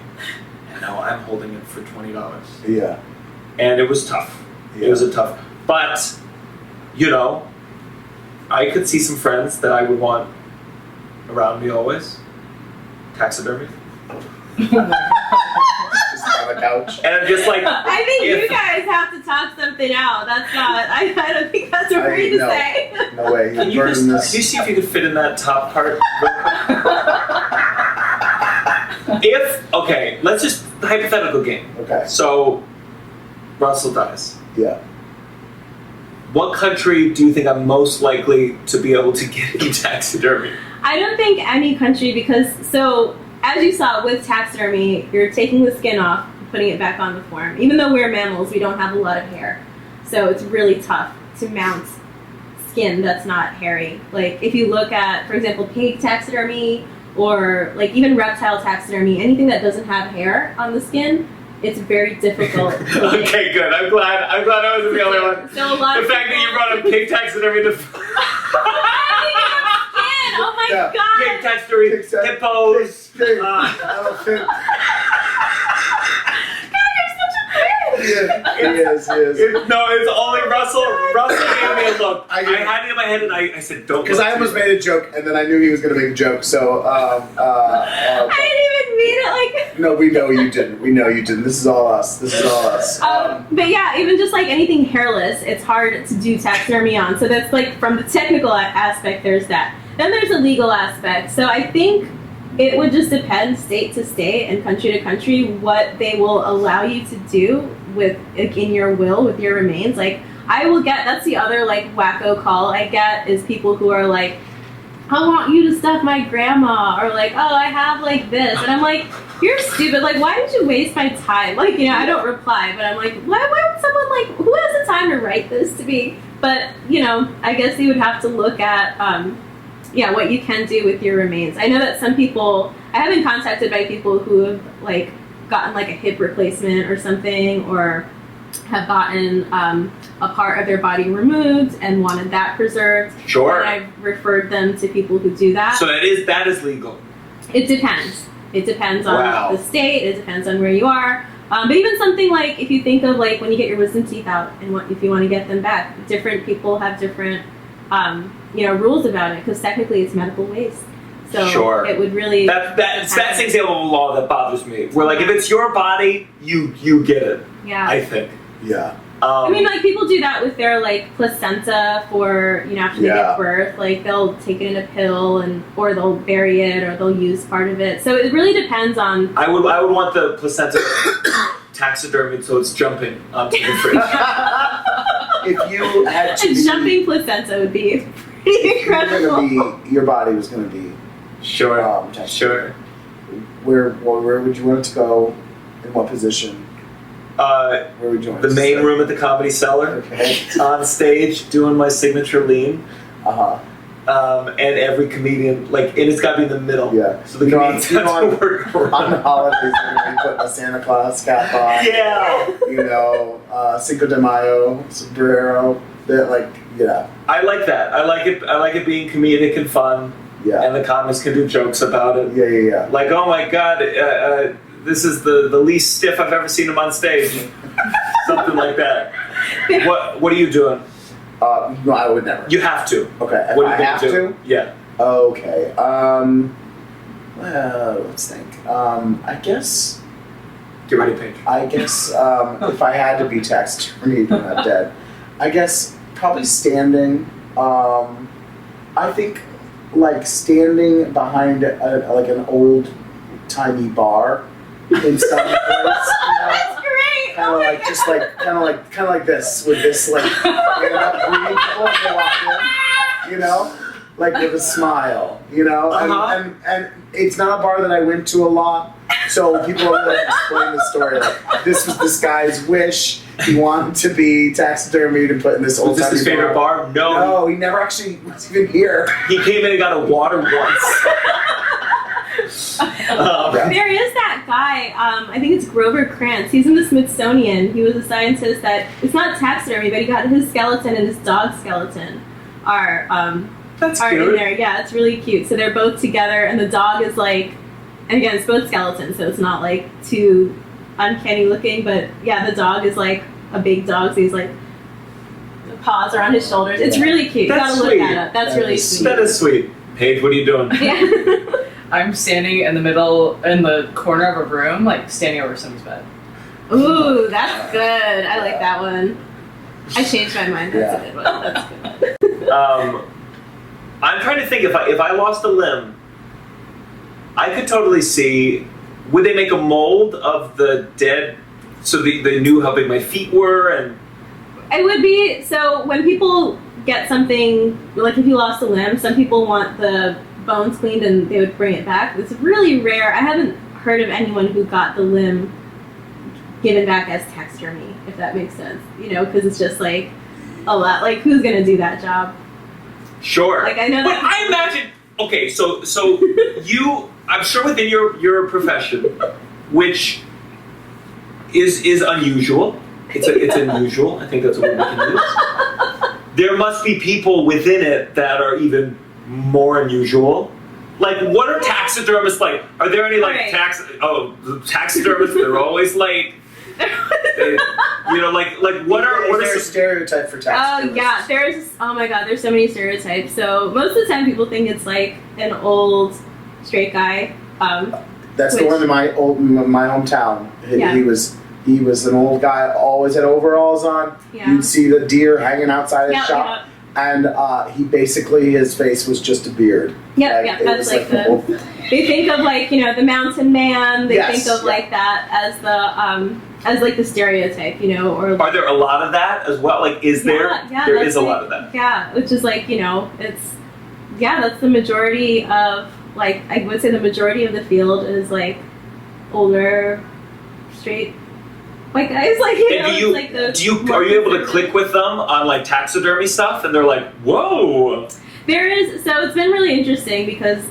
and now I'm holding it for $20. Yeah. And it was tough. Yeah. It was tough, but you know, I could see some friends that I would want around me always. Taxidermy. Just on the couch. And I'm just like, I think if- you guys have to talk something out. That's not. I don't think that's what we're to no. say. No way. Can You're you burning just can you see if you could fit in that top part? Okay, let's just hypothetical game. Okay. So Russell dies. Yeah. What country do you think I'm most likely to be able to get in taxidermy? I don't think any country, because so as you saw with taxidermy, you're taking the skin off, putting it back on the form. Even though we're mammals, we don't have a lot of hair, so it's really tough to mount skin that's not hairy. Like if you look at, for example, pig taxidermy or like even reptile taxidermy, anything that doesn't have hair on the skin, it's very difficult. Okay, good. I'm glad I wasn't the only one. So a lot The of fact that people- you brought up pig taxidermy to Oh my Yeah. god! pig taxidermy, Pig tax- hippos. Pig, uh, elephant. God, He is. No, it's only Russell. Russell gave me a look. I I had it in my head and I said, don't. Because look I almost too made a joke, and then I knew he was going to make a joke. So, I didn't even mean it like. no, we know you didn't. We know you didn't. This is all us. But yeah, even just like anything hairless, it's hard to do taxidermy on. So that's like from the technical aspect, there's that. Then there's a legal aspect. So I think it would just depend state to state and country to country what they will allow you to do with like, in your will with your remains. Like I will get, that's the other like wacko call I get is people who are like, I want you to stuff my grandma, or like, oh, I have like this, and I'm like, you're stupid. Like, why did you waste my time? Like, you know, I don't reply, but I'm like, why would someone like, who has the time to write this to me? But you know, I guess you would have to look at, what you can do with your remains. I know that some people, I have been contacted by people who have like gotten like a hip replacement or something, or have gotten a part of their body removed and wanted that preserved. Sure. And I've referred them to people who do that. So that is legal. It depends. It depends on Wow. the state. It depends on where you are. But even something like if you think of like when you get your wisdom teeth out and if you want to get them back, different people have different rules about it because technically it's medical waste. So Sure. it would really That's an example of a law that bothers me. Where like if it's your body, you get it. yeah. I think. Yeah. I mean, like people do that with their like placenta for after they Yeah. give birth. Like they'll take it in a pill or they'll bury it or they'll use part of it. So it really depends on. I would want the placenta taxidermied so it's jumping onto the fridge. If you had to A be, jumping placenta would be pretty incredible. your body was going to be Sure. taxidermied. Sure. Where would you want it to go? In what position? Where would you want The it to main sit? room at the Comedy Cellar. Okay. On stage doing my signature lean. And every comedian, and it's got to be in the middle. Yeah. So the You know, comedians you know, have to work On the around. holidays, you're going to be putting a Santa Claus cap on. Yeah. Cinco de Mayo, sombrero. That, yeah. I like that. I like it being comedic and fun. Yeah. And the comics can do jokes about it. Yeah. Like, oh my god, this is the least stiff I've ever seen him on stage. Something like that. What are you doing? No, I would never. You have to. Okay. If What are I you gonna have do? to? Yeah. Okay. Well, let's think. I guess. Get ready, Paige. I guess if I had to be taxidermied when I'm dead, I guess probably standing. I think like standing behind like an old timey bar in some place. That's great. Kind of like just like kind of like this with this like greeting people as they walk in, you know, like with a smile, you know, and it's not a bar that I went to a lot, so people are like explaining the story like this was this guy's wish. He wanted to be taxidermied and put in this old. Was this his favorite bar? No, he never actually was even here. He came in and got a water once. There is that guy, I think it's Grover Krantz. He's in the Smithsonian. He was a scientist that, it's not taxidermy, but he got his skeleton and his dog's skeleton are That's in cute. there. Yeah, it's really cute. So they're both together, and the dog is like, and again, it's both skeletons, so it's not like too uncanny looking, but yeah, the dog is like a big dog, so he's like, the paws are on his shoulders. It's really cute. That's You gotta sweet. look that up. That's really sweet. That is sweet. Paige, what are you doing? Yeah. I'm standing in the corner of a room, like standing over somebody's bed. Ooh, that's good. I like that one. I changed my mind. That's a good one. That's good. I'm trying to think if I lost a limb, I could totally see. Would they make a mold of the dead so they knew how big my feet were and? It would be, so when people get something, like if you lost a limb, some people want the bones cleaned and they would bring it back. It's really rare. I haven't heard of anyone who got the limb given back as taxidermy, if that makes sense. You know, because it's just like a lot. Like, who's going to do that job? Sure. Like, I know but that. I imagine. Okay, so you, I'm sure within your profession, which is unusual. It's unusual. I think that's what we can use. There must be people within it that are even more unusual. Like, what are taxidermists like? Are there any like taxidermists? They're always late. You know, like what Is there are a stereotype for taxidermists? Oh my god, there's so many stereotypes. So most of the time people think it's like an old straight guy. That's the one in my hometown. Yeah. He was an old guy, always had overalls on. Yeah. You'd see the deer hanging outside his Yeah, shop. And he basically, his face was just a beard. Yep, it that's was like the whole the. They think of like, you know, the mountain man. They Yes, think of like that as like the stereotype, you know, or. Are there a lot of that as well? Like, is there? Yeah, There that's is a like, lot of that. Yeah, which is like, you know, that's the majority of, like, I would say the majority of the field is like older, straight white guys, like, you know, And it's like the are you able to click with them on like taxidermy stuff, and they're like, whoa. There is, so it's been really interesting because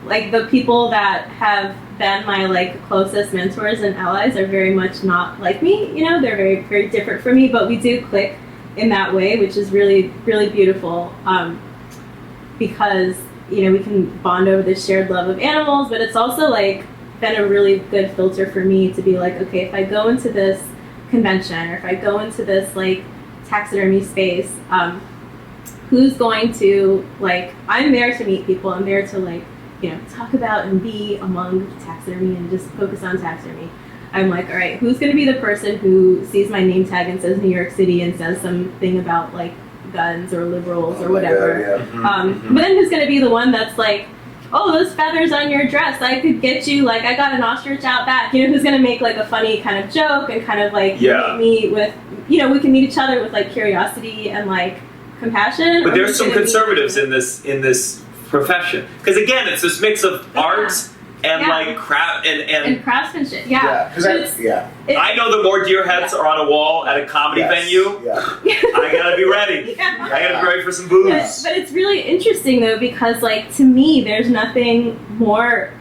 like the people that have been my like closest mentors and allies are very much not like me, you know, they're very, very different from me, but we do click in that way, which is really, really beautiful, because, you know, we can bond over this shared love of animals, but it's also like been a really good filter for me to be like, okay, if I go into this convention or if I go into this like taxidermy space, who's going to, like, I'm there to meet people, I'm there to, like, you know, talk about and be among taxidermy and just focus on taxidermy. I'm like, all right, who's going to be the person who sees my name tag and says New York City and says something about, like, guns or liberals or whatever. But then who's going to be the one that's like, oh, those feathers on your dress, I could get you, like, I got an ostrich out back. You know, who's going to make, like, a funny kind of joke and kind of, like, meet me with, you know, we can meet each other with, like, curiosity and, like, compassion. But there's some conservatives in this profession, because again, it's this mix of art and like craft and craftsmanship. I know the more deer heads are on a wall at a comedy venue, I gotta be ready. I gotta be ready for some booze. But it's really interesting though, because like to me, there's nothing more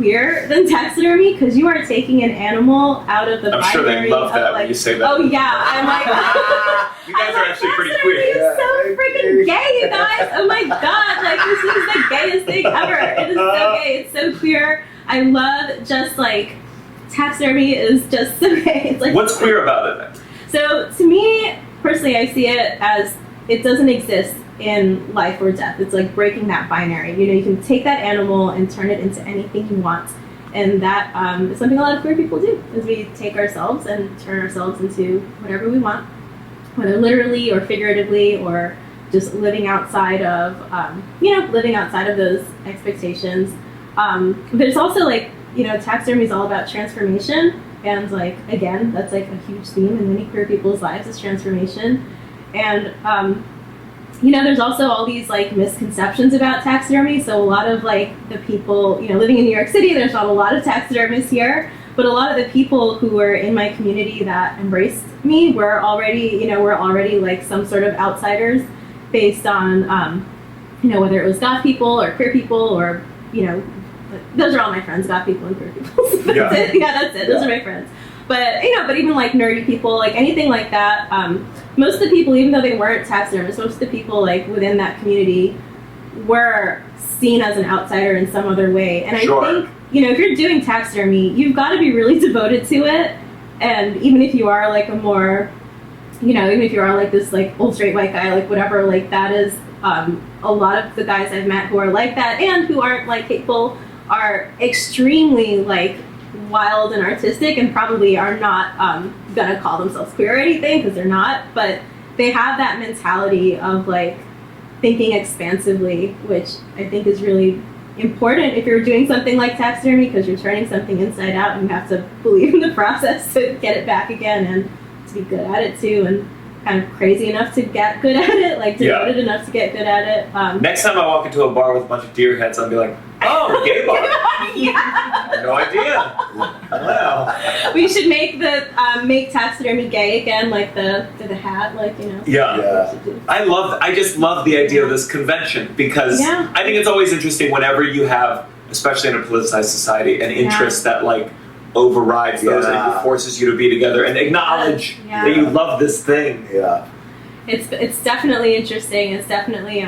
queer than taxidermy because you are taking an animal out of the binary. I'm sure they love that when you say that. Oh yeah, I'm like, you guys are actually pretty taxidermy queer. is so freaking gay, you guys. Oh my god, like this is the gayest thing ever. It is so gay. It's so queer. I love just like taxidermy is just so gay. It's like, what's queer about it then? So to me personally, I see it as it doesn't exist in life or death. It's like breaking that binary. You know, you can take that animal and turn it into anything you want. And that is something a lot of queer people do, is we take ourselves and turn ourselves into whatever we want, whether literally or figuratively or just living outside of, living outside of those expectations. But it's also like, taxidermy is all about transformation. And like, again, that's like a huge theme in many queer people's lives is transformation. And, there's also all these like misconceptions about taxidermy. So a lot of like the people, living in New York City, there's not a lot of taxidermists here, but a lot of the people who were in my community that embraced me were already like some sort of outsiders based on, whether it was goth people or queer people or, those are all my friends, goth people and queer people. So that's it. Yeah, that's it. Those are my friends. But, but even like nerdy people, like anything like that, most of the people, even though they weren't taxidermists, most of the people like within that community were seen as an outsider in some other way. And I think, if you're doing taxidermy, you've got to be really devoted to it. And even if you are like a more, even if you are like this like old straight white guy, like whatever, like that is a lot of the guys I've met who are like that and who aren't like hateful are extremely like wild and artistic and probably are not gonna call themselves queer or anything because they're not, but they have that mentality of like thinking expansively, which I think is really important if you're doing something like taxidermy because you're turning something inside out and you have to believe in the process to get it back again and to be good at it too and kind of crazy enough to get good at it, like devoted enough to get good at it. Next time I walk into a bar with a bunch of deer heads, I'll be like, oh, gay bar. No idea. Wow. We should make the make taxidermy gay again, like the hat, like Yeah. I just love the idea of this convention because I think it's always interesting whenever you have, especially in a politicized society, an interest that like overrides those and forces you to be together and acknowledge that you love this thing. Yeah. It's definitely interesting. It's definitely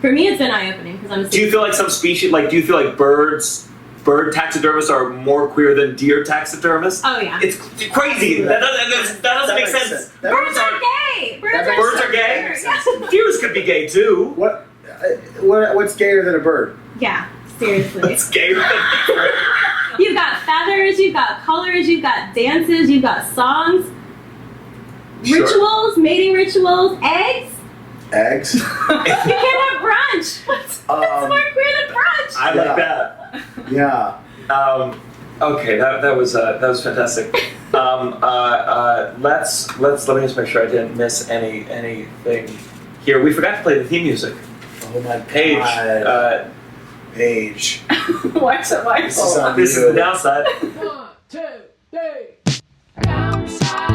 for me it's been eye-opening because I'm. Do you feel like some species, like do you feel like bird taxidermists are more queer than deer taxidermists? Oh yeah. It's crazy. That doesn't make sense. Birds are gay. Birds are gay. Deers could be gay too. What's gayer than a bird? Yeah, seriously. It's gayer than a bird. You've got feathers, you've got colors, you've got dances, you've got songs, rituals, mating rituals, eggs. Eggs? You can't have brunch. What's more queer than brunch? I like that. Yeah. Okay, that was fantastic. Let me just make sure I didn't miss anything here. We forgot to play the theme music. Oh my god. Paige. What's it like? This is the downside. 1, 2, 3. Downside.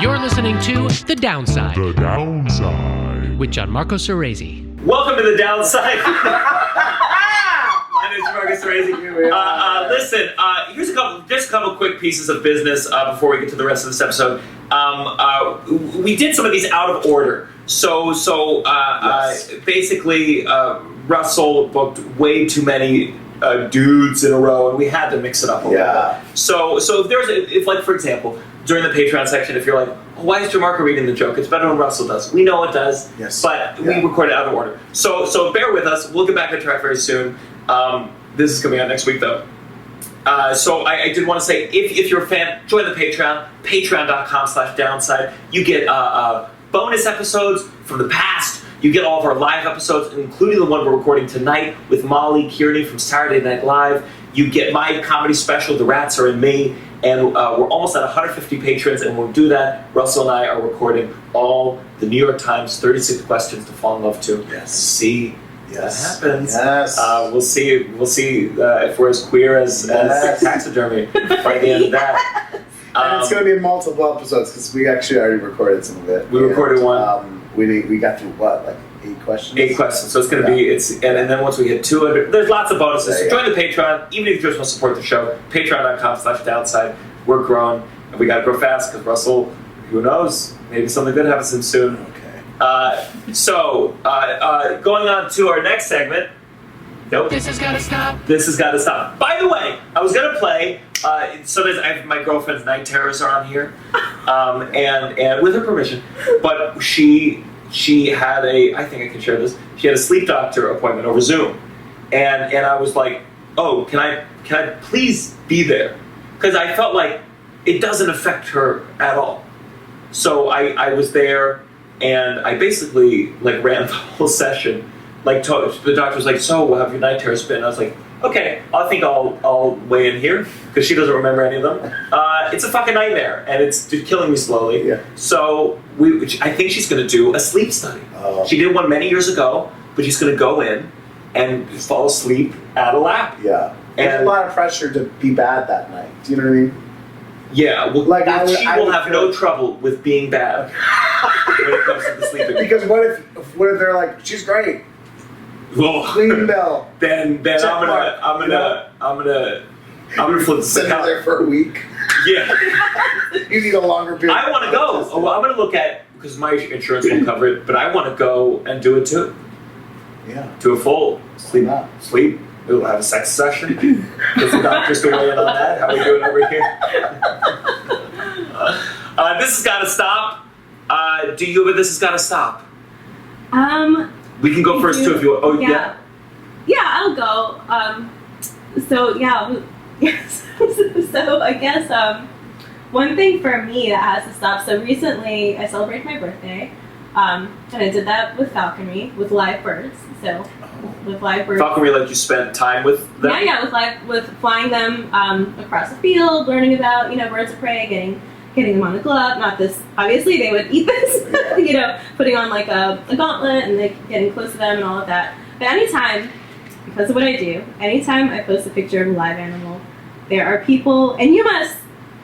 You're listening to The Downside. The Downside. With Gianmarco Soresi. Welcome to the downside. My name is Gianmarco Soresi. Listen, here's a couple quick pieces of business before we get to the rest of this episode. We did some of these out of order. So basically, Russell booked way too many dudes in a row, and we had to mix it up a little bit. So if like for example, during the Patreon section, if you're like, oh, why is Gianmarco reading the joke? It's better when Russell does. We know it does. Yes. But we record it out of order. So bear with us. We'll get back on track very soon. This is coming out next week though. So I did want to say, if you're a fan, join the Patreon, patreon.com/downside. You get bonus episodes from the past. You get all of our live episodes, including the one we're recording tonight with Molly Kearney from Saturday Night Live. You get my comedy special, The Rats Are in Me. And we're almost at 150 patrons, and we'll do that. Russell and I are recording all the New York Times 36 questions to fall in love to. Yes. See that happens. Yes. We'll see if we're as queer as taxidermy by the end of that. And it's going to be multiple episodes because we actually already recorded some of it. We recorded one. We got through what, like 8 questions. 8 questions. So it's going to be, and then once we hit 200, there's lots of bonuses. So join the Patreon, even if you just want to support the show, patreon.com/downside. We're grown, and we got to grow fast because Russell, who knows, maybe something good happens to him soon. Okay. Going on to our next segment. Nope. This has gotta stop. This has got to stop. By the way, I was going to play, my girlfriend's night terrors are on here, and with her permission, but she had I think I can share this, she had a sleep doctor appointment over Zoom, and I was like, oh, can I please be there? Because I felt like it doesn't affect her at all. So I was there, and I basically ran the whole session. The doctor was like, so we'll have your night terrors been? I was like, okay, I think I'll weigh in here, because she doesn't remember any of them. It's a fucking nightmare, and it's killing me slowly. Yeah. So I think she's going to do a sleep study. She did one many years ago, but she's going to go in and fall asleep at a lap. Yeah. There's a lot of pressure to be bad that night. Do you know what I mean? Yeah, well, she will have no trouble with being bad when it comes to the sleeping. Because what if they're like, she's great, well, clean bill. Then I'm gonna flip the Sit account there for a week. Yeah. You need a longer period. I want to go. Oh, I'm gonna look at, because my insurance won't cover it, but I want to go and do it too. Yeah. Do a full sleep. We'll have a sex session. Get the doctors to weigh in on that. How are we doing over here? This has got to stop. Do you have a this has got to stop? We can go first too if you want. Oh, yeah. Yeah, I'll go. So I guess one thing for me that has to stop. So recently I celebrated my birthday, and I did that with falconry, with live birds. So with live birds. Falconry, like you spent time with them? Yeah, with flying them across the field, learning about birds of prey, getting them on the glove. Not this. Obviously, they would eat this. Putting on like a gauntlet and getting close to them and all of that. But anytime, because of what I do, anytime I post a picture of a live animal, there are people, and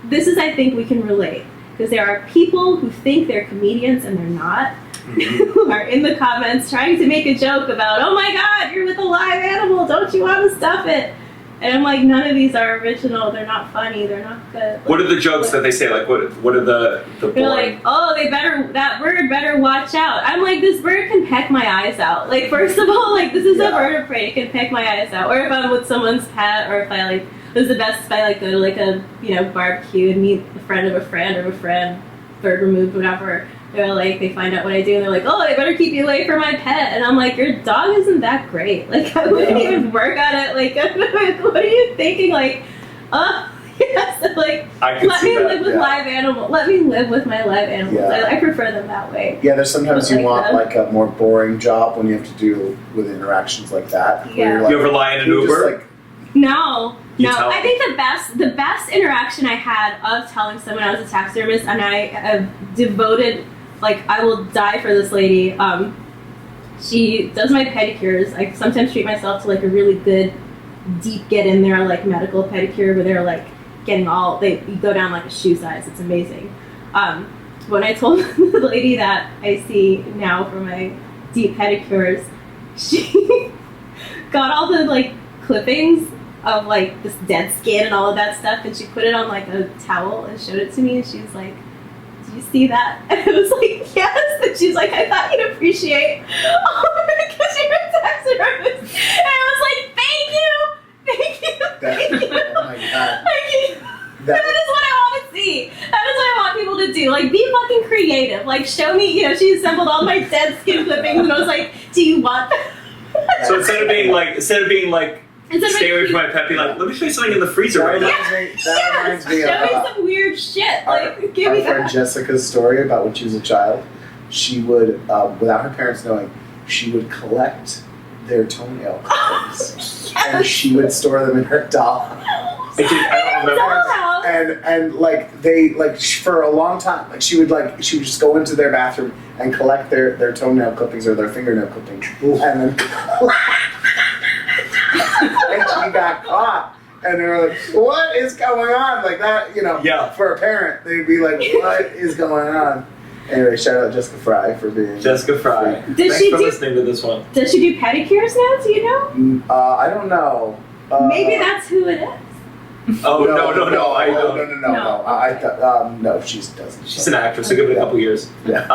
this is, I think we can relate, because there are people who think they're comedians and they're not, who are in the comments trying to make a joke about, oh my god, you're with a live animal, don't you want to stuff it? And I'm like, none of these are original, they're not funny, they're not good. What are the jokes that they say? Like, what are the they're boring? like, oh, that bird better watch out. I'm like, this bird can peck my eyes out. Like, first of all, this is a bird of prey, it can peck my eyes out. Or if I'm with someone's pet, or if I it was the best if I go to a barbecue and meet a friend of a friend, bird removed, whatever. They're like, they find out what I do and they're like, oh, I better keep you away from my pet. And I'm like, your dog isn't that great. I wouldn't even work on it. What are you thinking? let me live with live animals. Let me live with my live animals. Yeah. I prefer them that way. Yeah, there's sometimes you want a more boring job when you have to deal with interactions like that. Yeah. Where you ever lie in an Uber? No. Tell I think the best interaction I had of telling someone I was a taxidermist, and I have devoted, I will die for this lady. She does my pedicures. I sometimes treat myself to a really good, deep get in there, medical pedicure where they're getting you go down a shoe size. It's amazing. When I told the lady that I see now for my deep pedicures, she got all the clippings of this dead skin and all of that stuff, and she put it on a towel and showed it to me, and she was like, "Do you see that?" And I was like, "Yes." And she's like, "I thought you'd appreciate because you're a taxidermist." And I was like, "Thank you." Oh my god. That is what I want to see. That is what I want people to do. Be fucking creative. Show me. She assembled all my dead skin clippings, and I was like, "Do you want that?" So instead of being stay away from my pet, be like, let me show you something in the freezer right now. That reminds me Show me some weird shit. Give me our friend Jessica's story about when she was a child. She would, without her parents knowing, she would collect their toenail clippings, and she would store them in her doll. I don't remember. And they for a long time, she would just go into their bathroom and collect their toenail clippings or their fingernail clippings, and then. And she got caught, and they were like, "What is going on?" For a parent, they'd be like, "What is going on?" Anyway, shout out Jessica Fry for being. Jessica Fry. Did Thanks she for do- listening to this one. Does she do pedicures now? Do you know? I don't know. Maybe that's who it is. Oh, no. I No. don't. No. I thought no, she doesn't. She's an actress, so give it a couple years. Yeah.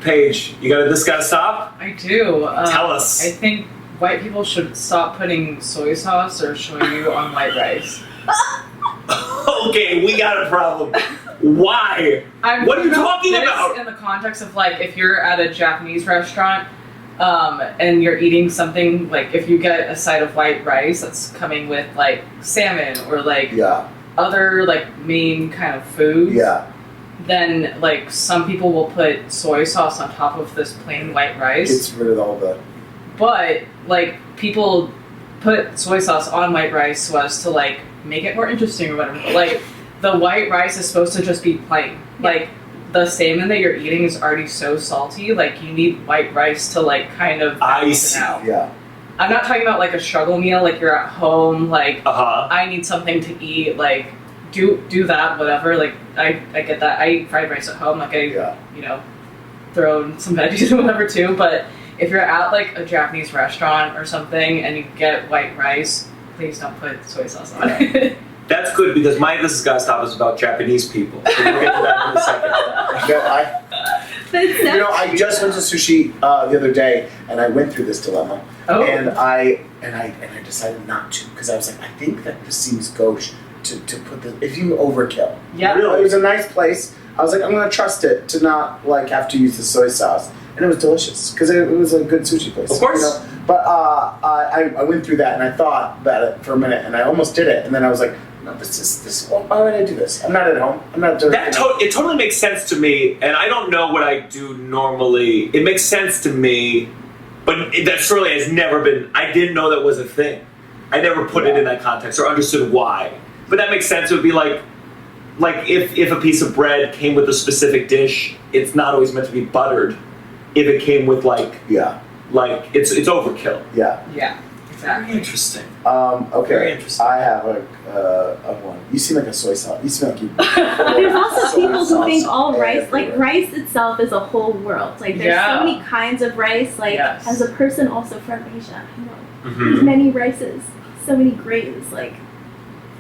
Paige, this gotta stop? I do. Tell us. I think white people should stop putting soy sauce or shoyu on white rice. Okay, we got a problem. Why? What are you talking this about? In the context of like, if you're at a Japanese restaurant, and you're eating something like, if you get a side of white rice that's coming with like salmon or like other like main kind of foods, then like some people will put soy sauce on top of this plain white rice. It's rid of all the. But like people put soy sauce on white rice so as to like make it more interesting or whatever. Like the white rice is supposed to just be plain. Like the salmon that you're eating is already so salty. Like you need white rice to like kind of balance it out. Yeah. I'm not talking about like a struggle meal. Like you're at home. Like Uh-huh. I need something to eat. Like do that whatever. Like I get that. I eat fried rice at home. Like I throw in some veggies or whatever too. But if you're at like a Japanese restaurant or something and you get white rice, please don't put soy sauce on it. That's good because my This Has Gotta Stop is about Japanese people. So we'll get to that in a second. I just went to sushi the other day, and I went through this dilemma, and I decided not to because I was like, I think that this seems gauche to put this. If you overkill, really? It was a nice place. I was like, I'm gonna trust it to not like have to use the soy sauce, and it was delicious because it was a good sushi place. Of course. You know? But I went through that, and I thought about it for a minute, and I almost did it, and then I was like, no, this. Why would I do this? I'm not at home. I'm not doing that. It totally makes sense to me, and I don't know what I do normally. It makes sense to me, but that surely has never been. I didn't know that was a thing. I never put it in that context or understood why. But that makes sense. It would be like if a piece of bread came with a specific dish, it's not always meant to be buttered. If it came with like it's overkill. Yeah. Exactly. Very interesting. Okay. Very interesting. I have a one. You seem like a soy sauce. You seem like you. There's also people who think all rice, everywhere. like rice itself is a whole world. Like there's so many kinds of rice. Like as a person also from Asia, I know there's many rices, so many grains, like,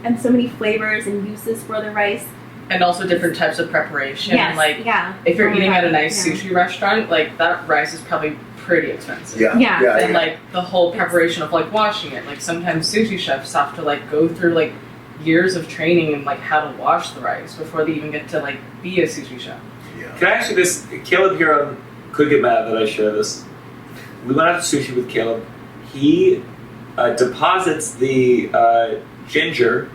and so many flavors and uses for the rice. And also different types of preparation. Yes, like if you're eating at a nice sushi restaurant, like that rice is probably pretty expensive. And like the whole preparation of like washing it. Like sometimes sushi chefs have to like go through like years of training in like how to wash the rice before they even get to like be a sushi chef. Can I ask you this? Caleb here could get mad that I share this. We went out to sushi with Caleb. He deposits the ginger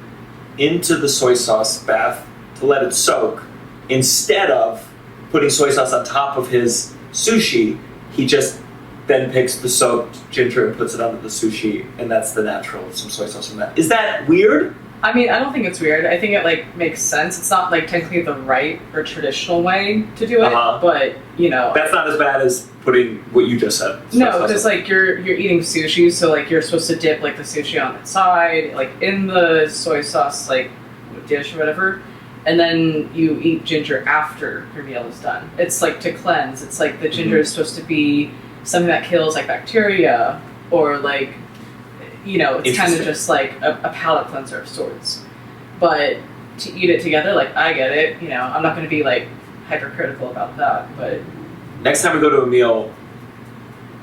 into the soy sauce bath to let it soak. Instead of putting soy sauce on top of his sushi, he just then picks the soaked ginger and puts it onto the sushi, and that's the natural, some soy sauce from that. Is that weird? I mean, I don't think it's weird. I think it like makes sense. It's not like technically the right or traditional way to do it, but you know, that's not as bad as putting what you just said. No, because like you're eating sushi, so like you're supposed to dip like the sushi on its side, like in the soy sauce like dish or whatever, and then you eat ginger after your meal is done. It's like to cleanse. It's like the ginger is supposed to be something that kills like bacteria or like, you know, it's kind of just like a palate cleanser of sorts. But to eat it together, like I get it, you know, I'm not going to be like hypercritical about that, but next time we go to a meal,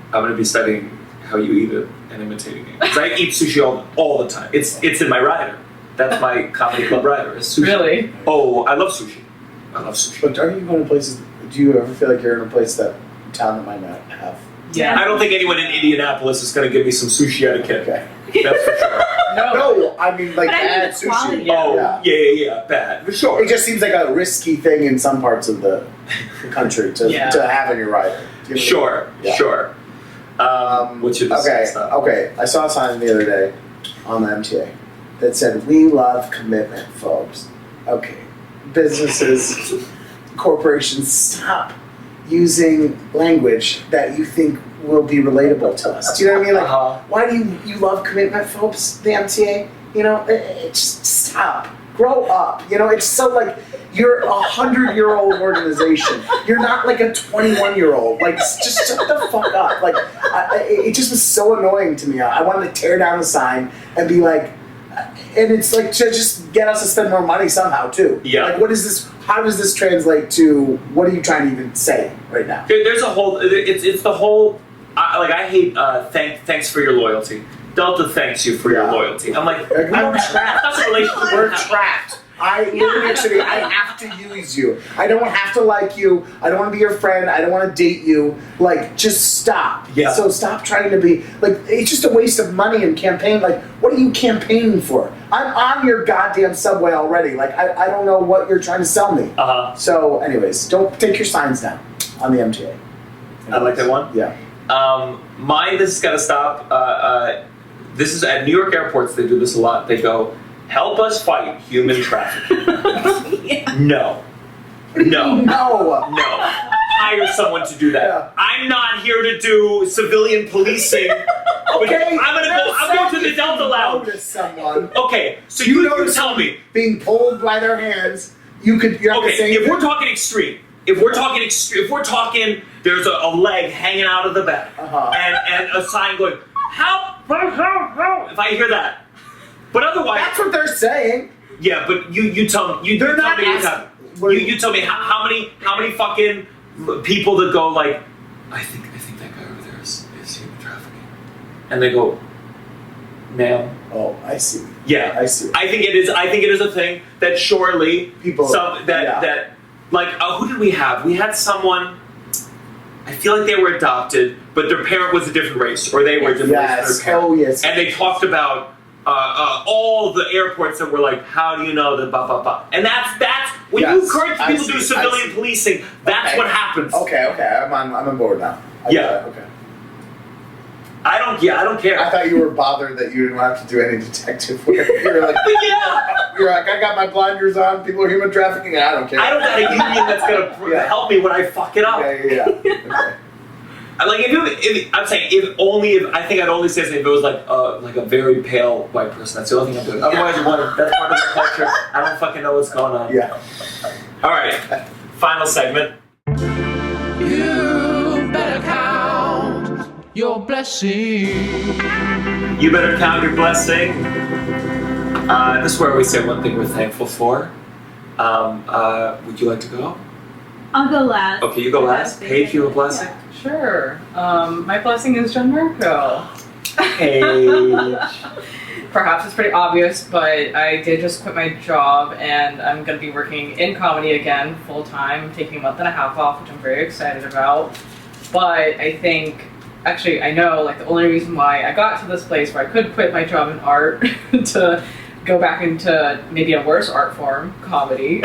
I'm going to be studying how you eat it and imitating it. Because I eat sushi all the time. It's in my rider. That's my comedy club rider. Is sushi. Really? Oh, I love sushi. I love sushi. But are you going to places? Do you ever feel like you're in a place that town that might not have? Yeah. I don't think anyone in Indianapolis is going to give me some sushi etiquette. Okay. That's for sure. No, I mean like But I mean bad the sushi. quality. Oh, yeah, bad. For sure. It just seems like a risky thing in some parts of the country to have in your rider. Sure. What's your stuff? Okay. I saw a sign the other day on the MTA that said, "We love commitment, folks." Okay, businesses, corporations, stop using language that you think will be relatable to us. Do you know what I mean? Like, why do you love commitment, folks? The MTA, you know, just stop. grow up. You know, it's so like you're a 100-year-old organization. You're not like a 21-year-old. Like, just shut the fuck up. Like, it just was so annoying to me. I wanted to tear down the sign and be like, and it's like to just get us to spend more money somehow too. Yeah. Like, what is this? How does this translate to? What are you trying to even say right now? There's a whole. It's the whole. I hate. Thanks for your loyalty. Delta thanks you for your loyalty. I'm like, I'm trapped. That's a relationship. We're trapped. I have to use you. I don't have to like you. I don't want to be your friend. I don't want to date you. Like, just stop. Yeah. So stop trying to be like. It's just a waste of money and campaign. Like, what are you campaigning for? I'm on your goddamn subway already. Like, I don't know what you're trying to sell me. So, anyways, don't take your signs down on the MTA. Anyways. I like that one. Yeah. Mine. This has got to stop. This is at New York airports. They do this a lot. They go, help us fight human trafficking. No. Hire someone to do that. Yeah. I'm not here to do civilian policing. Okay, I'm going to the Delta Lounge. Notice someone. Okay, so you tell me. Being pulled by their hands, you're not Okay, saying if we're talking extreme, if we're talking, there's a leg hanging out of the back, and a sign going, help, help. If I hear that, but otherwise, that's what they're saying. Yeah, but you tell me. You tell me how many fucking people that go like, I think that guy over there is human trafficking, and they go, ma'am. Oh, I see. Yeah, I see. I think it is a thing that surely people that like who did we have? We had someone. I feel like they were adopted, but their parent was a different race, or they were different race than their parent. Oh, yes. And they talked about all the airports that were like, how do you know that blah blah blah? And that's when you encourage people to do civilian policing. That's what happens. Okay, I'm on board now. Okay. I don't care. I thought you were bothered that you didn't have to do any detective work. You're like, you're like, I got my blinders on. People are human trafficking, and I don't care. I don't got a union that's gonna help me when I fuck it up. Yeah. Okay. Like if I think I'd only say something if it was like a very pale white person. That's the only thing I'm doing. Otherwise, that's part of the culture. I don't fucking know what's going on. Yeah. All right. Final segment. You better count your blessing. You better count your blessing. This is where we say one thing we're thankful for. Would you like to go? I'll go last. Okay, you go last. Paige, you have a blessing? Yeah, sure. My blessing is Gianmarco. Paige. Perhaps it's pretty obvious, but I did just quit my job and I'm going to be working in comedy again full time, taking a month and a half off, which I'm very excited about. But I think, actually, I know like the only reason why I got to this place where I could quit my job in art to go back into maybe a worse art form, comedy,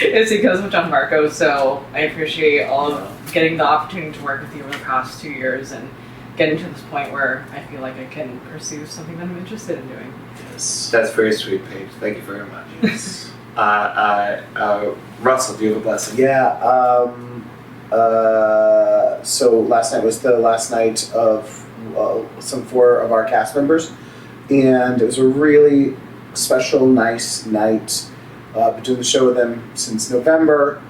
is because of Gianmarco. So I appreciate all of getting the opportunity to work with you over the past 2 years and getting to this point where I feel like I can pursue something that I'm interested in doing. Yes, that's very sweet, Paige. Thank you very much. Yes. Russell, do you have a blessing? Yeah. So last night was the last night of some 4 of our cast members, and it was a really special, nice night. Been doing the show with them since November,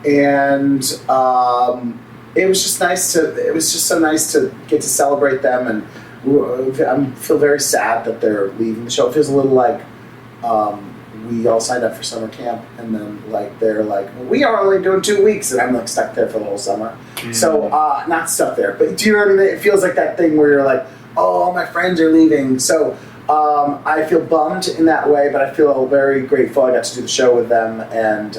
and it was just nice to. It was just so nice to get to celebrate them, and I feel very sad that they're leaving the show. It feels a little like we all signed up for summer camp, and then like they're like, we are only doing 2 weeks, and I'm like stuck there for the whole summer. Mm-hmm. So not stuck there, but do you know what I mean? It feels like that thing where you're like, oh, all my friends are leaving. So I feel bummed in that way, but I feel very grateful. I got to do the show with them, and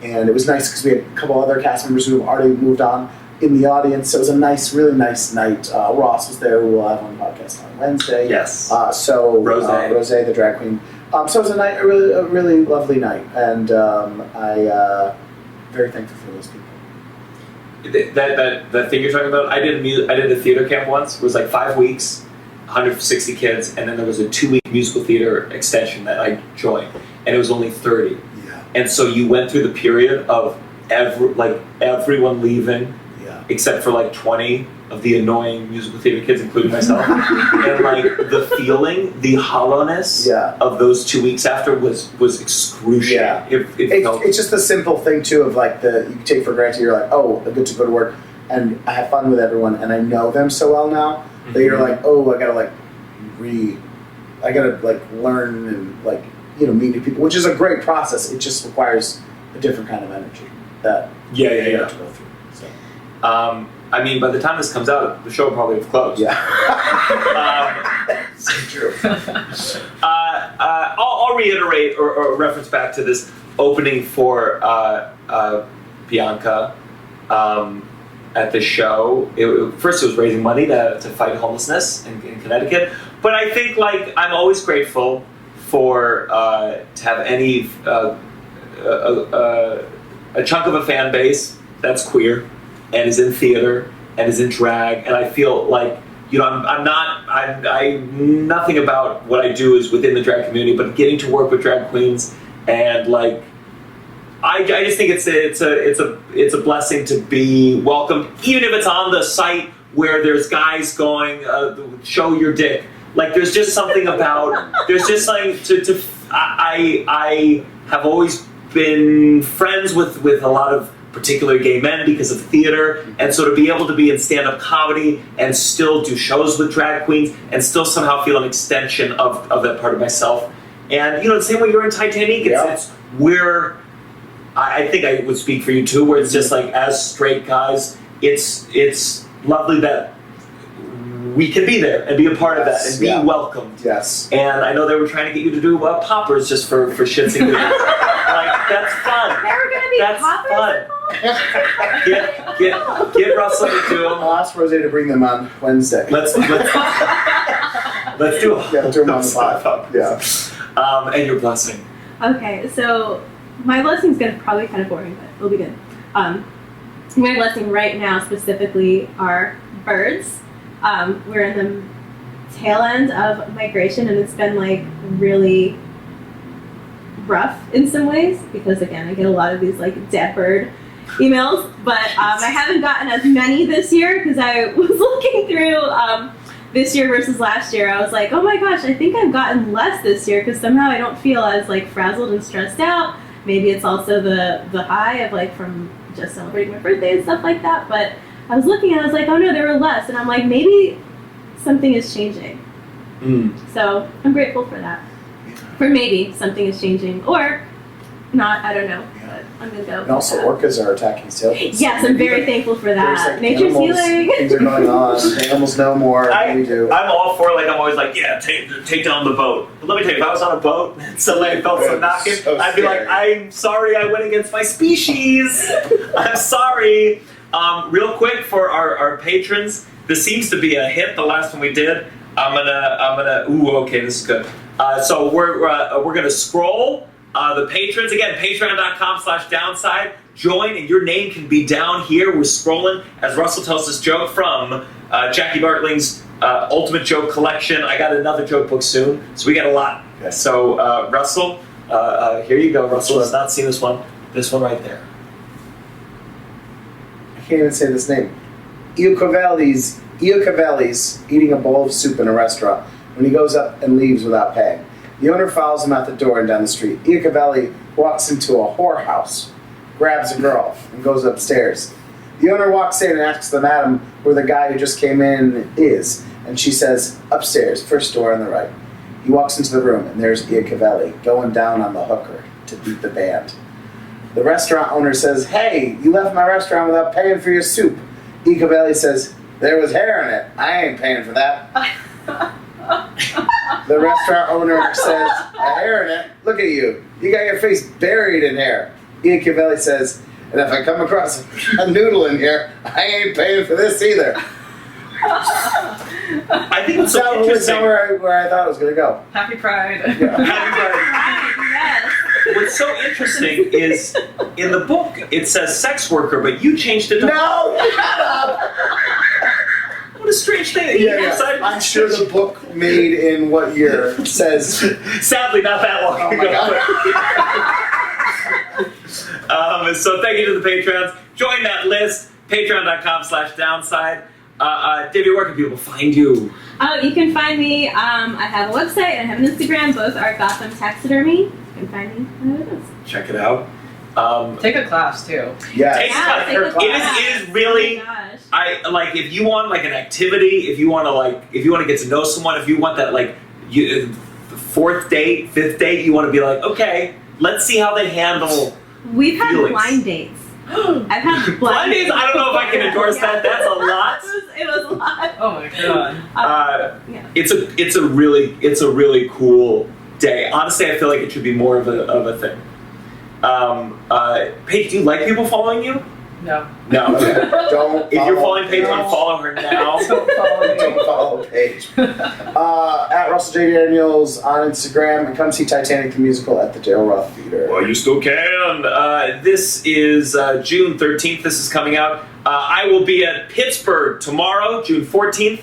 it was nice because we had a couple other cast members who have already moved on in the audience. So it was a nice, really nice night. Ross was there, who we'll have on the podcast on Wednesday. Yes. So Rose, the drag queen. So it was a really lovely night, and I very thankful for those people. That thing you're talking about, I did a theater camp once. It was like 5 weeks, 160 kids, and then there was a 2-week musical theater extension that I joined, and it was only 30. Yeah. And so you went through the period of everyone leaving, yeah, except for like 20 of the annoying musical theater kids, including myself. And like the feeling, the hollowness of those 2 weeks after was excruciating. Yeah. Felt, it's just the simple thing too of like you take for granted. You're like, oh, I get to go to work and I have fun with everyone and I know them so well now that you're like, oh, I gotta learn and like meet new people, which is a great process. It just requires a different kind of energy that you have to go through. So. I mean, by the time this comes out, the show will probably have closed. Yeah. So true. I'll reiterate or reference back to this opening for Bianca at the show. First, it was raising money to fight homelessness in Connecticut. But I think, like, I'm always grateful for to have any a chunk of a fan base that's queer and is in theater and is in drag, and I feel like I'm nothing about what I do is within the drag community, but getting to work with drag queens and like I just think it's a blessing to be welcomed, even if it's on the site where there's guys going show your dick. Like there's just something about I have always been friends with a lot of particular gay men because of theater, and so to be able to be in stand-up comedy and still do shows with drag queens and still somehow feel an extension of that part of myself. And the same way you're in Titanic, it's where I think I would speak for you too, where it's just like as straight guys, it's lovely that we can be there and be a part of that and be welcomed. Yes. And I know they were trying to get you to do poppers just for shits and giggles. Like that's fun. There were gonna be that's poppers fun. Get Russell to do them. I'll ask Rose to bring them on Wednesday. Let's do them. Do them on the pod. Yeah. And your blessing. Okay, so my blessing's probably kind of boring, but it'll be good. My blessing right now specifically are birds. We're in the tail end of migration, and it's been like really rough in some ways because again I get a lot of these like dead bird emails, but I haven't gotten as many this year because I was looking through this year versus last year. I was like, oh my gosh, I think I've gotten less this year because somehow I don't feel as like frazzled and stressed out. Maybe it's also the high of like from just celebrating my birthday and stuff like that, but I was looking and I was like, oh no, there were less, and I'm like, maybe something is changing. So I'm grateful for that. For maybe something is changing, or not, I don't know, but I'm gonna go. And also orcas are attacking sailboats. Yes, I'm very thankful for that. Like Nature's healing. Things are going on. Animals know more than we do. I'm all for I'm always like, take down the boat. But let me tell you, if I was on a boat and suddenly I felt some knocking, I'd be like, I'm sorry I went against my species. I'm sorry. Real quick for our patrons, this seems to be a hit. The last one we did, I'm gonna. Ooh, okay, this is good. So we're gonna scroll the patrons again. Patreon.com/downside. Join, and your name can be down here. We're scrolling as Russell tells this joke from Jackie Bartling's Ultimate Joke Collection. I got another joke book soon, so we got a lot. Okay. So Russell, here you go. Russell has not seen this one. This one right there. I can't even say this name. Iacovelli's eating a bowl of soup in a restaurant when he goes up and leaves without paying. The owner follows him out the door and down the street. Iacovelli walks into a whorehouse, grabs a girl, and goes upstairs. The owner walks in and asks the madam where the guy who just came in is, and she says, upstairs, first door on the right. He walks into the room, and there's Iacovelli going down on the hooker to beat the band. The restaurant owner says, hey, you left my restaurant without paying for your soup. Iacovelli says, there was hair in it. I ain't paying for that. The restaurant owner says, a hair in it? Look at you. You got your face buried in hair. Iacovelli says, and if I come across a noodle in here, I ain't paying for this either. I think it's so interesting. Where I thought it was going to go. Happy Pride. Yeah. Happy Pride. Yes. What's so interesting is in the book it says sex worker, but you changed it to No! Shut up! What a strange thing. Yeah. I'm sure the book made in what year says. Sadly, not that long Oh ago. my God. So thank you to the patrons. Join that list. Patreon.com/downside. Divya, where can people find you? Oh, you can find me. I have a website and I have an Instagram. Both are Gotham Taxidermy. You can find me on those. Check it out. Take a class too. Yeah. Take a class. It is really. Oh my gosh. I like if you want like an activity, if you want to get to know someone, if you want that like the fourth date, fifth date, you want to be like, okay, let's see how they handle. We've had feelings. blind dates. I've had Blind dates. I don't know if I can endorse that. That's a lot. It was a lot. Oh my god. Yeah. It's a really cool day. Honestly, I feel like it should be more of a thing. Paige, do you like people following you? No. No. Okay. Don't. If you're follow following Paige, unfollow her now. Don't follow me. Don't follow Paige. At Russell J. Daniels on Instagram, and come see Titanic the musical at the Dale Roth Theater. Well, you still can. This is June 13th. This is coming out. I will be at Pittsburgh tomorrow, June 14th.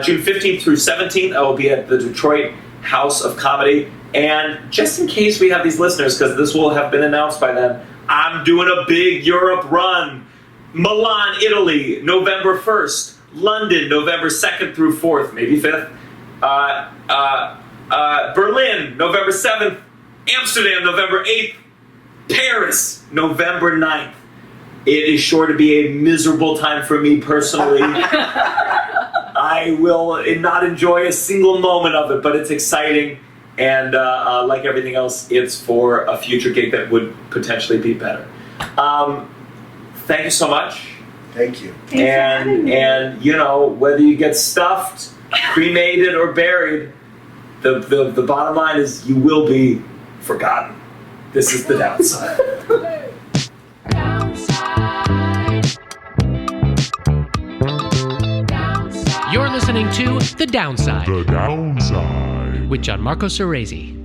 June 15th through 17th, I will be at the Detroit House of Comedy. And just in case we have these listeners, because this will have been announced by then, I'm doing a big Europe run. Milan, Italy, November 1st. London, November 2nd through 4th, maybe 5th. Berlin, November 7th. Amsterdam, November 8th. Paris, November 9th. It is sure to be a miserable time for me personally. I will not enjoy a single moment of it, but it's exciting. And like everything else, it's for a future gig that would potentially be better. Thank you so much. Thank you. And you know, whether you get stuffed, cremated, or buried, the bottom line is you will be forgotten. This is the downside. You're listening to The Downside The Downside. with Gianmarco Soresi.